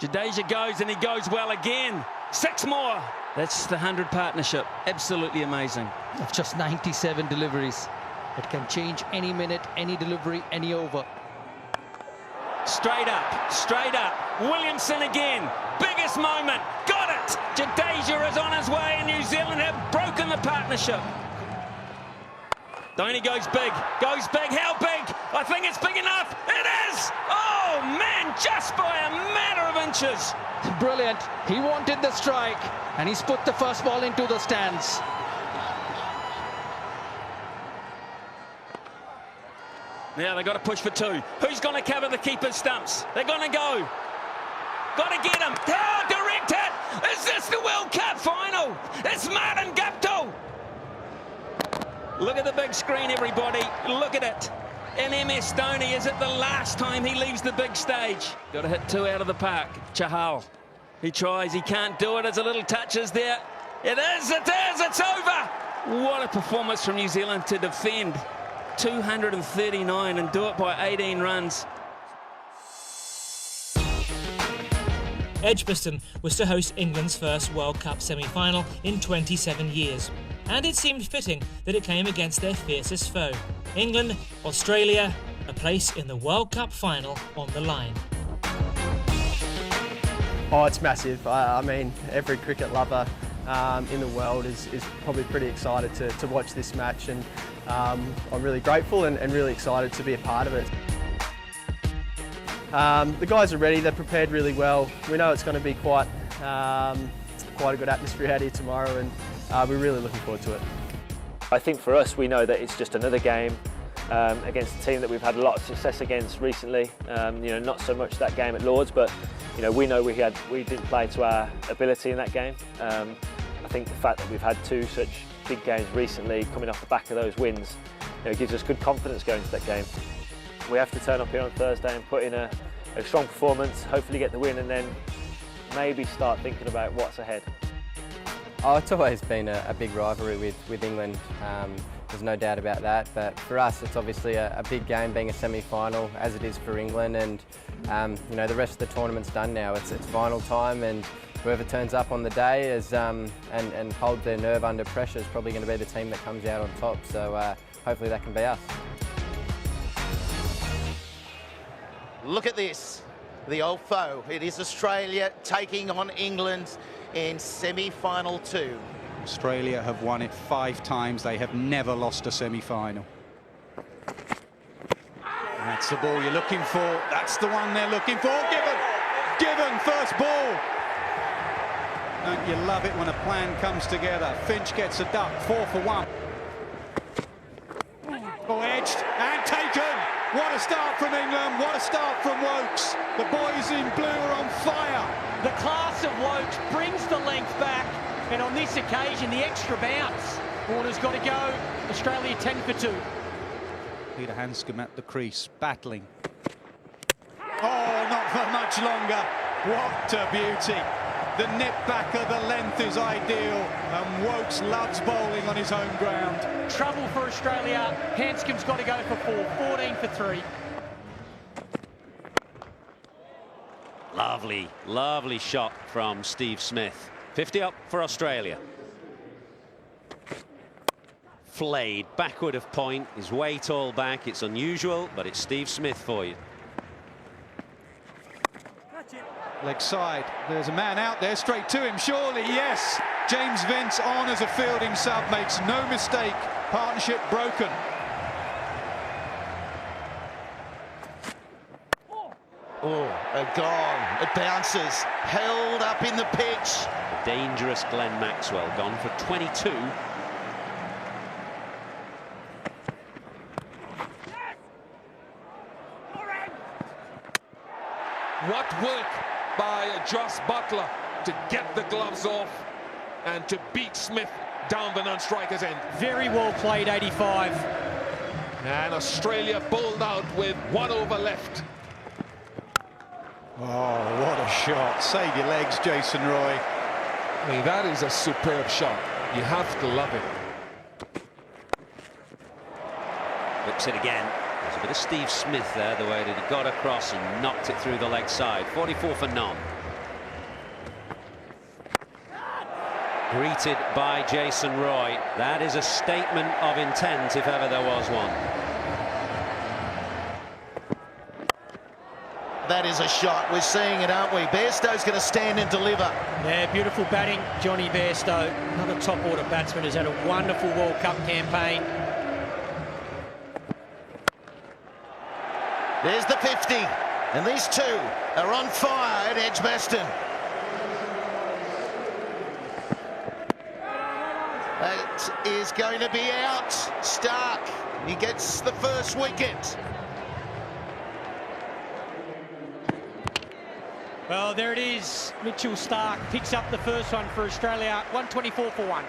Jadeja goes, and he goes well again. 6 more. That's the 100 partnership. Absolutely amazing. Of just 97 deliveries. It can change any minute, any delivery, any over. Straight up. Williamson again. Biggest moment. Got it. Jadeja is on his way, and New Zealand have broken the partnership. Dhoni goes big. How big? I think it's big enough. It is. Oh, man, just by a matter of inches. Brilliant. He wanted the strike, and he's put the first ball into the stands. Now they've got to push for 2. Who's going to cover the keeper's stumps? They're going to go. Got to get him. Oh, direct hit. Is this the World Cup final? It's Martin Guptill. Look at the big screen, everybody. Look at it. And MS Dhoni, is it the last time he leaves the big stage? Got to hit 2 out of the park. Chahal. He tries, he can't do it. There's a little touches there. It is, it's over. What a performance from New Zealand to defend 239 and do it by 18 runs. Edgbaston was to host England's first World Cup semi-final in 27 years. And it seemed fitting that it came against their fiercest foe. England, Australia, a place in the World Cup final on the line. Oh, it's massive. I mean, every cricket lover in the world is probably pretty excited to watch this match, and I'm really grateful and really excited to be a part of it. The guys are ready, they're prepared really well. We know it's going to be quite a good atmosphere out here tomorrow, and we're really looking forward to it. I think for us, we know that it's just another game against a team that we've had a lot of success against recently. Not so much that game at Lord's, but we know we didn't play to our ability in that game. I think the fact that we've had 2 such big games recently, coming off the back of those wins, gives us good confidence going into that game. We have to turn up here on Thursday and put in a strong performance, hopefully get the win, and then maybe start thinking about what's ahead. Oh, it's always been a big rivalry with England. There's no doubt about that. But for us, it's obviously a big game, being a semi-final, as it is for England. And the rest of the tournament's done now. It's final time, and whoever turns up on the day and hold their nerve under pressure is probably going to be the team that comes out on top. So hopefully that can be us. Look at this, the old foe. It is Australia taking on England in semi-final 2. Australia have won it 5 times. They have never lost a semi-final. That's the ball you're looking for. That's the one they're looking for. Given first ball. Don't you love it when a plan comes together? Finch gets a duck, 4 for 1. Oh, edged and taken. What a start from England. What a start from Wokes. The boys in blue are on fire. The class of Wokes brings the length back, and on this occasion, the extra bounce. Warner's got to go. Australia 10 for 2. Peter Hanscom at the crease, battling. Oh, not for much longer. What a beauty. The nip back of the length is ideal, and Wokes loves bowling on his home ground. Trouble for Australia. Hanscom's got to go for 4, 14 for 3. Lovely shot from Steve Smith. 50 up for Australia. Flayed backward of point, his weight all back. It's unusual, but it's Steve Smith for you. Leg side, there's a man out there, straight to him, surely, yes. James Vince on as a fielding sub, makes no mistake, partnership broken. Oh, gone. It bounces. Held up in the pitch. The dangerous Glenn Maxwell gone for 22. What work by Joss Butler to get the gloves off and to beat Smith down the non-striker's end. Very well played, 85. And Australia bowled out with 1 over left. Oh, what a shot. Save your legs, Jason Roy. I mean, that is a superb shot. You have to love it. Whips it again. There's a bit of Steve Smith there, the way that he got across and knocked it through the leg side. 44 for none. Greeted by Jason Roy. That is a statement of intent, if ever there was one. That is a shot. We're seeing it, aren't we? Bairstow's going to stand and deliver. Yeah, beautiful batting, Johnny Bairstow. Another top-order batsman who's had a wonderful World Cup campaign. There's the 50. And these two are on fire at Edgbaston. That is going to be out. Stark. He gets the first wicket. Well, there it is. Mitchell Stark picks up the first one for Australia. 124 for 1.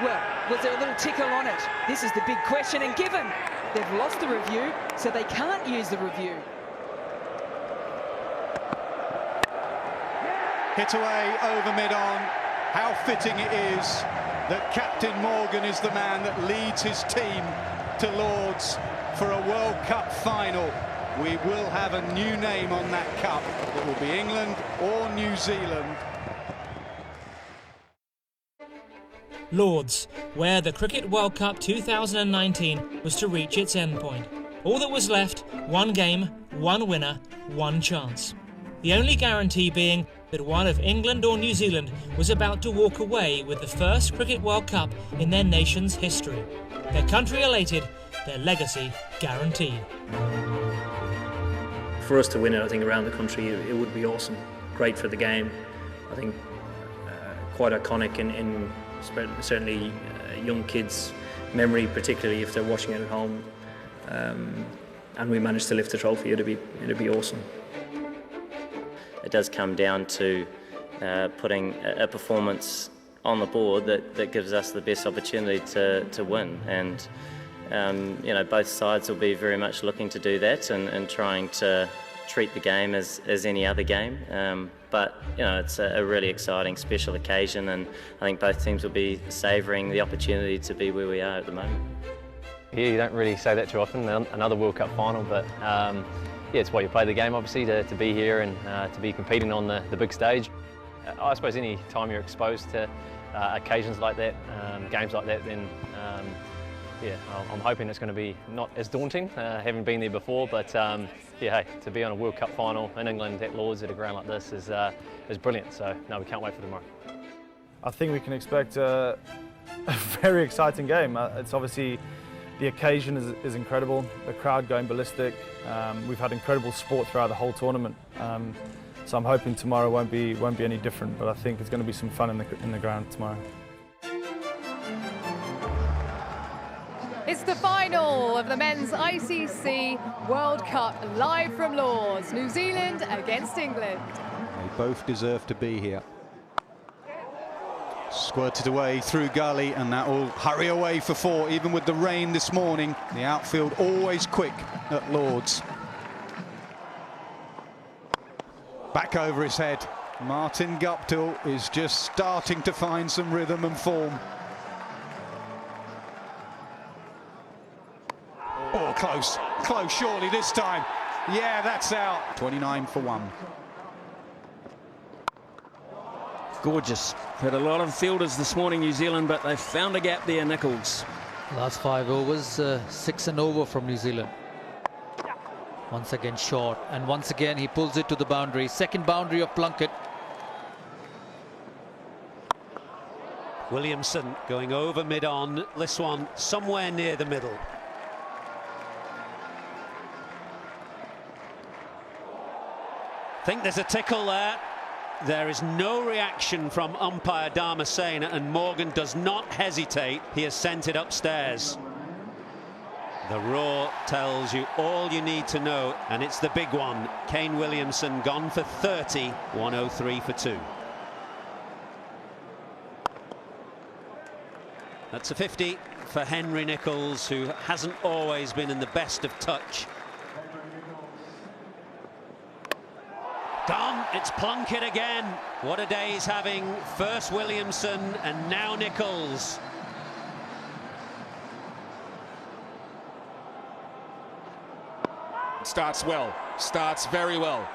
Well, was there a little tickle on it? This is the big question, and given they've lost the review, so they can't use the review. Hit away over mid-on. How fitting it is that Captain Morgan is the man that leads his team to Lord's for a World Cup final. We will have a new name on that cup. It will be England or New Zealand. Lords, where the Cricket World Cup 2019 was to reach its endpoint. All that was left, one game, one winner, one chance. The only guarantee being that one of England or New Zealand was about to walk away with the first Cricket World Cup in their nation's history. Their country elated, their legacy guaranteed. For us to win it, I think around the country, it would be awesome. Great for the game. I think quite iconic in certainly young kids' memory, particularly if they're watching it at home. And we managed to lift the trophy. It'd be awesome. It does come down to putting a performance on the board that gives us the best opportunity to win, and you know, both sides will be very much looking to do that and trying to treat the game as any other game. But you know, it's a really exciting, special occasion, and I think both teams will be savouring the opportunity to be where we are at the moment. Yeah, you don't really say that too often, another World Cup final, but yeah, it's why you play the game, obviously, to be here and to be competing on the big stage. I suppose any time you're exposed to occasions like that, games like that, then yeah, I'm hoping it's going to be not as daunting, having been there before, but yeah, hey, to be on a World Cup final in England at Lord's at a ground like this is brilliant, so no, we can't wait for tomorrow. I think we can expect a very exciting game. It's obviously, the occasion is incredible, the crowd going ballistic. We've had incredible sport throughout the whole tournament, so I'm hoping tomorrow won't be any different. But I think it's going to be some fun in the ground tomorrow. It's the final of the men's ICC World Cup, live from Lord's. New Zealand against England. They both deserve to be here. Squirted away through gully, and that will hurry away for 4, even with the rain this morning. The outfield always quick at Lord's. Back over his head. Martin Guptill is just starting to find some rhythm and form. Oh, close, surely this time. Yeah, that's out. 29 for 1. Gorgeous. Had a lot of fielders this morning, New Zealand, but they've found a gap there, Nichols. Last 5 overs, 6 and over from New Zealand. Once again short, and once again he pulls it to the boundary. Second boundary of Plunkett. Williamson going over mid-on, this one somewhere near the middle. think there's a tickle there. There is no reaction from umpire Damascene, and Morgan does not hesitate. He has sent it upstairs. The roar tells you all you need to know, and it's the big one. Kane Williamson gone for 30, 103 for 2. That's a 50 for Henry Nicholls, who hasn't always been in the best of touch. Gone, it's Plunkett again. What a day he's having. First Williamson and now Nicholls. Starts well, starts very well.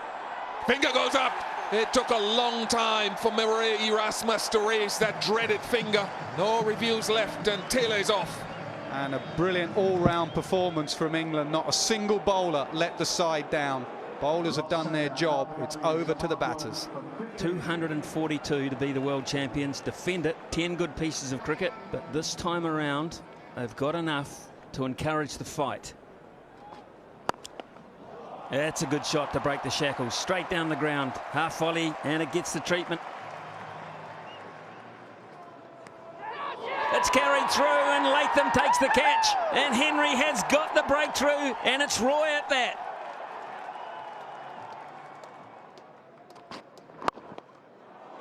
Finger goes up. It took a long time for Maria Erasmus to raise that dreaded finger. No reviews left and Taylor is off. And a brilliant all-round performance from England. Not a single bowler let the side down. Bowlers have done their job. It's over to the batters. 242 to be the world champions. Defend it. 10 good pieces of cricket. But this time around, they've got enough to encourage the fight. That's a good shot to break the shackles. Straight down the ground. Half volley, and it gets the treatment. It's carried through, and Latham takes the catch. And Henry has got the breakthrough, and it's Roy at that.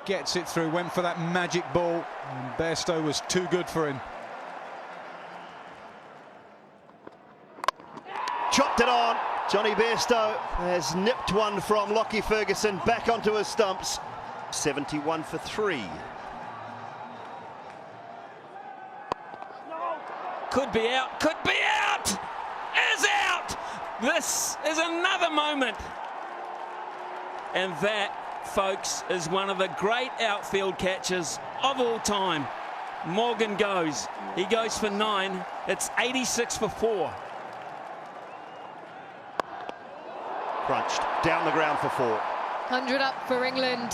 Gets it through, went for that magic ball, and Bairstow was too good for him. Chopped it on. Johnny Bairstow has nipped one from Lockie Ferguson back onto his stumps. 71 for 3. Could be out, could be out! Is out! This is another moment. And that, folks, is one of the great outfield catches of all time. Morgan goes. He goes for 9. It's 86 for 4. Crunched down the ground for 4. 100 up for England.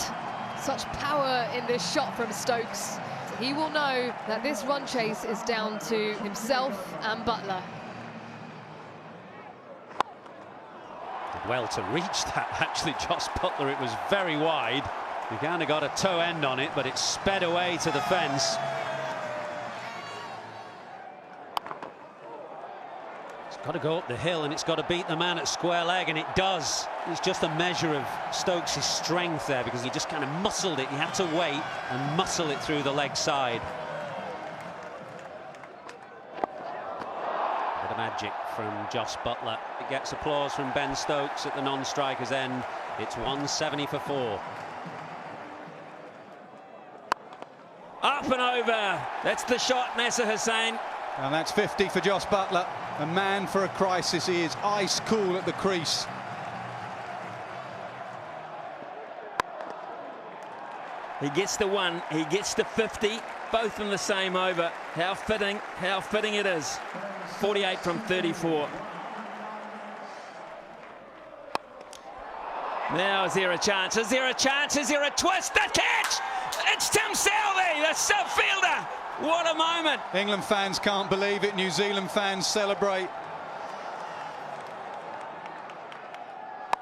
Such power in this shot from Stokes. He will know that this run chase is down to himself and Buttler. Well, to reach that, actually, Joss Buttler, it was very wide. He kind of got a toe end on it, but it sped away to the fence. Got to go up the hill, and it's got to beat the man at square leg, and it does. It's just a measure of Stokes' strength there, because he just kind of muscled it. He had to wait and muscle it through the leg side. Bit of magic from Joss Buttler. It gets applause from Ben Stokes at the non-striker's end. It's 170 for 4. Up and over. That's the shot, Nasser Hussain. And that's 50 for Joss Buttler. A man for a crisis. He is ice cool at the crease. He gets the 1, he gets the 50, both in the same over. How fitting it is. 48 from 34. Now, is there a chance? Is there a chance? Is there a twist? The catch! It's Tim Southey, the sub-fielder. What a moment. England fans can't believe it. New Zealand fans celebrate.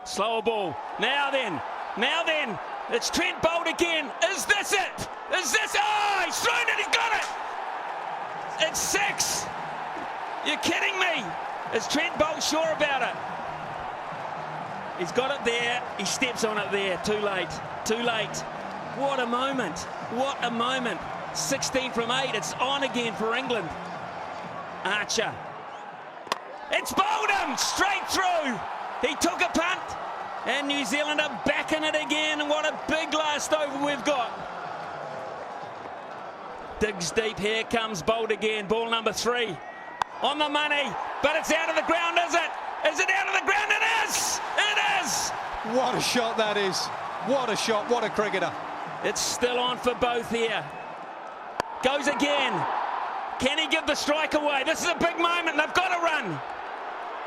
Slower ball. Now then. It's Trent Bolt again. Is this it? Is this? Oh, he's thrown it. He got it. It's 6. You're kidding me. Is Trent Bolt sure about it? He's got it there. He steps on it there. Too late. What a moment. What a moment. 16 from 8. It's on again for England. Archer. It's bowled him straight through. He took a punt, and New Zealand are backing it again. And what a big last over we've got. Digs deep. Here comes Bolt again. Ball number 3 on the money, but it's out of the ground. Is it? Is it out of the ground? It is. It is. What a shot that is. What a shot. What a cricketer. It's still on for both here. Goes again. Can he give the strike away? This is a big moment. They've got to run.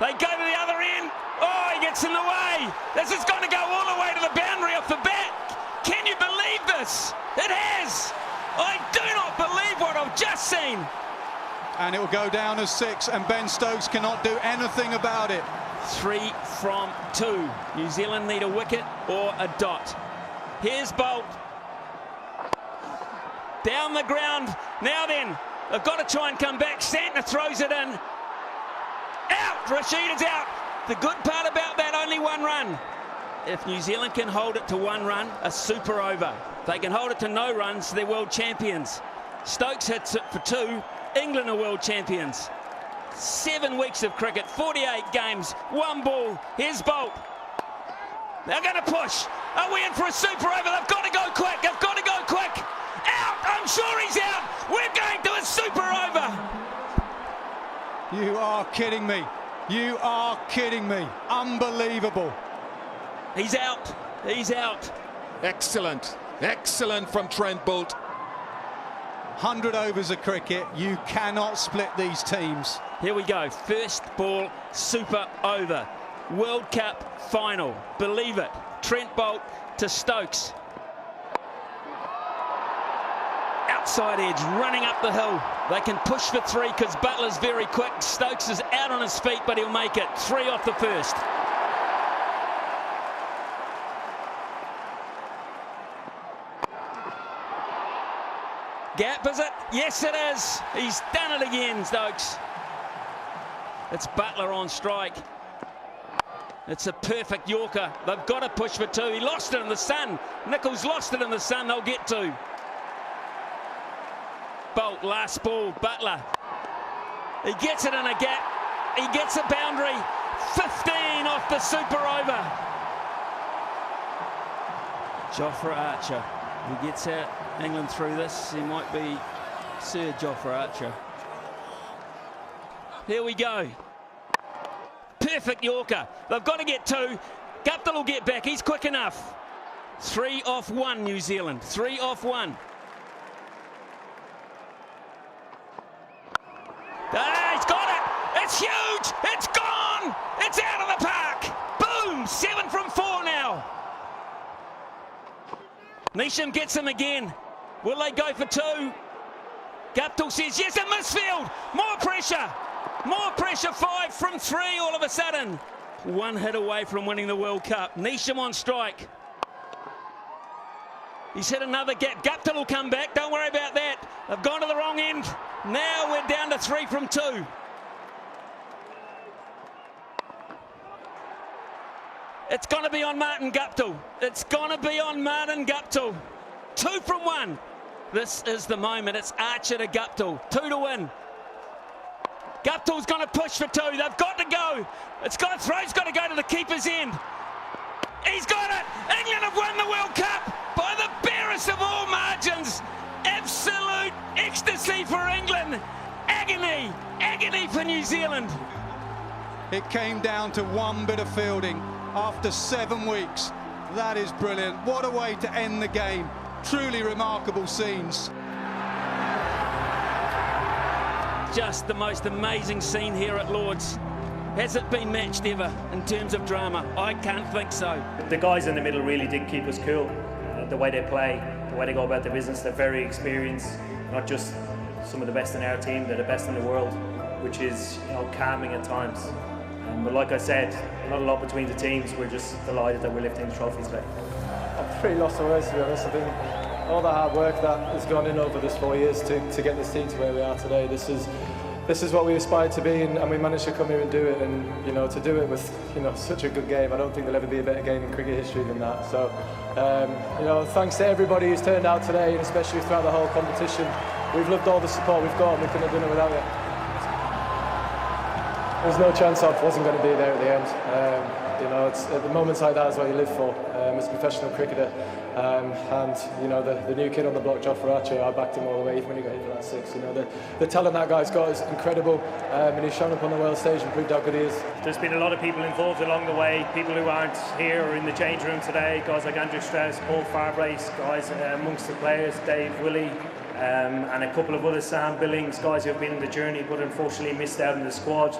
They go to the other end. Oh, he gets in the way. This is going to go all the way to the boundary off the bat. Can you believe this? It has. I do not believe what I've just seen. And it will go down as 6, and Ben Stokes cannot do anything about it. 3 from 2. New Zealand need a wicket. or a dot. Here's Bolt. Down the ground. Now then, they've got to try and come back. Santner throws it in. Out! Rashid is out. The good part about that, only one run. If New Zealand can hold it to one run, a super over. If they can hold it to no runs, they're world champions. Stokes hits it for 2. England are world champions. 7 weeks of cricket, 48 games, 1 ball. Here's Bolt. They're going to push. Are we in for a super over? They've got to go quick. They've got to go quick. Out! I'm sure he's out. We're going to a super over. You are kidding me. You are kidding me. Unbelievable. He's out. He's out. Excellent. Excellent from Trent Bolt. 100 overs of cricket. You cannot split these teams. Here we go. First ball, super over. World Cup final. Believe it. Trent Bolt to Stokes. Outside edge, running up the hill. They can push for 3 because Butler's very quick. Stokes is out on his feet, but he'll make it. 3 off the first. Gap, is it? Yes, it is. He's done it again, Stokes. It's Butler on strike. It's a perfect Yorker. They've got to push for 2. He lost it in the sun. Nichols lost it in the sun. They'll get 2. Bolt, last ball, Butler. He gets it in a gap. He gets a boundary. 15 off the super over. Jofra Archer. He gets out England through this. He might be Sir Jofra Archer. Here we go. Perfect Yorker. They've got to get 2. Guptill will get back. He's quick enough. 3 off 1, New Zealand. 3 off 1. Ah, he's got it! It's huge! It's gone! It's out of the park! Boom! 7 from 4 now. Neesham gets him again. Will they go for 2? Guptill says yes, a misfield! More pressure! More pressure, 5 from 3 all of a sudden. 1 hit away from winning the World Cup. Neesham on strike. He's hit another gap. Guptill will come back, don't worry about that. They've gone to the wrong end. Now we're down to 3 from 2. It's going to be on Martin Guptill. It's going to be on Martin Guptill. 2 from 1. This is the moment. It's Archer to Guptill. 2 to win. Guptill's going to push for 2. They've got to go. Throw's got to go to the keeper's end. He's got it. England have won the World Cup by the barest of all margins. Absolute ecstasy for England. Agony. Agony for New Zealand. It came down to 1 bit of fielding after 7 weeks. That is brilliant. What a way to end the game. Truly remarkable scenes. Just the most amazing scene here at Lord's. Has it been matched ever in terms of drama? I can't think so. The guys in the middle really did keep us cool. The way they play, the way they go about their business, they're very experienced. Not just some of the best in our team, they're the best in the world, which is, you know, calming at times. But like I said, not a lot between the teams. We're just delighted that we're lifting the trophies today. I'm pretty lost for words, to be honest. I think all the hard work that has gone in over this 4 years to get this team to where we are today. This is what we aspired to be, and we managed to come here and do it. And you know, to do it with such a good game, I don't think there'll ever be a better game in cricket history than that. So, you know, thanks to everybody who's turned out today, and especially throughout the whole competition. We've loved all the support we've got, and we couldn't have done it without you. There's no chance I wasn't going to be there at the end. You know, it's at the moments like that is what you live for as a professional cricketer. And you know, the new kid on the block, Jofra Archer, I backed him all the way, even when he got hit for that 6. You know, the talent that guy's got is incredible, and he's shown up on the world stage and proved how good he is. There's been a lot of people involved along the way, people who aren't here or in the change room today, guys like Andrew Strauss, Paul Farbrace, guys amongst the players, Dave Willey, and a couple of other, Sam Billings, guys who have been in the journey but unfortunately missed out in the squad.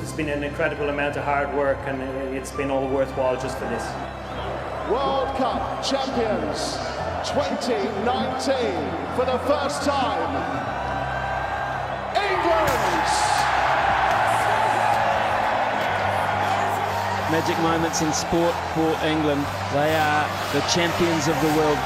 It's been an incredible amount of hard work, and it's been all worthwhile just for this. World Cup champions 2019 for the first time. England! magic moments in sport for England. They are the champions of the world.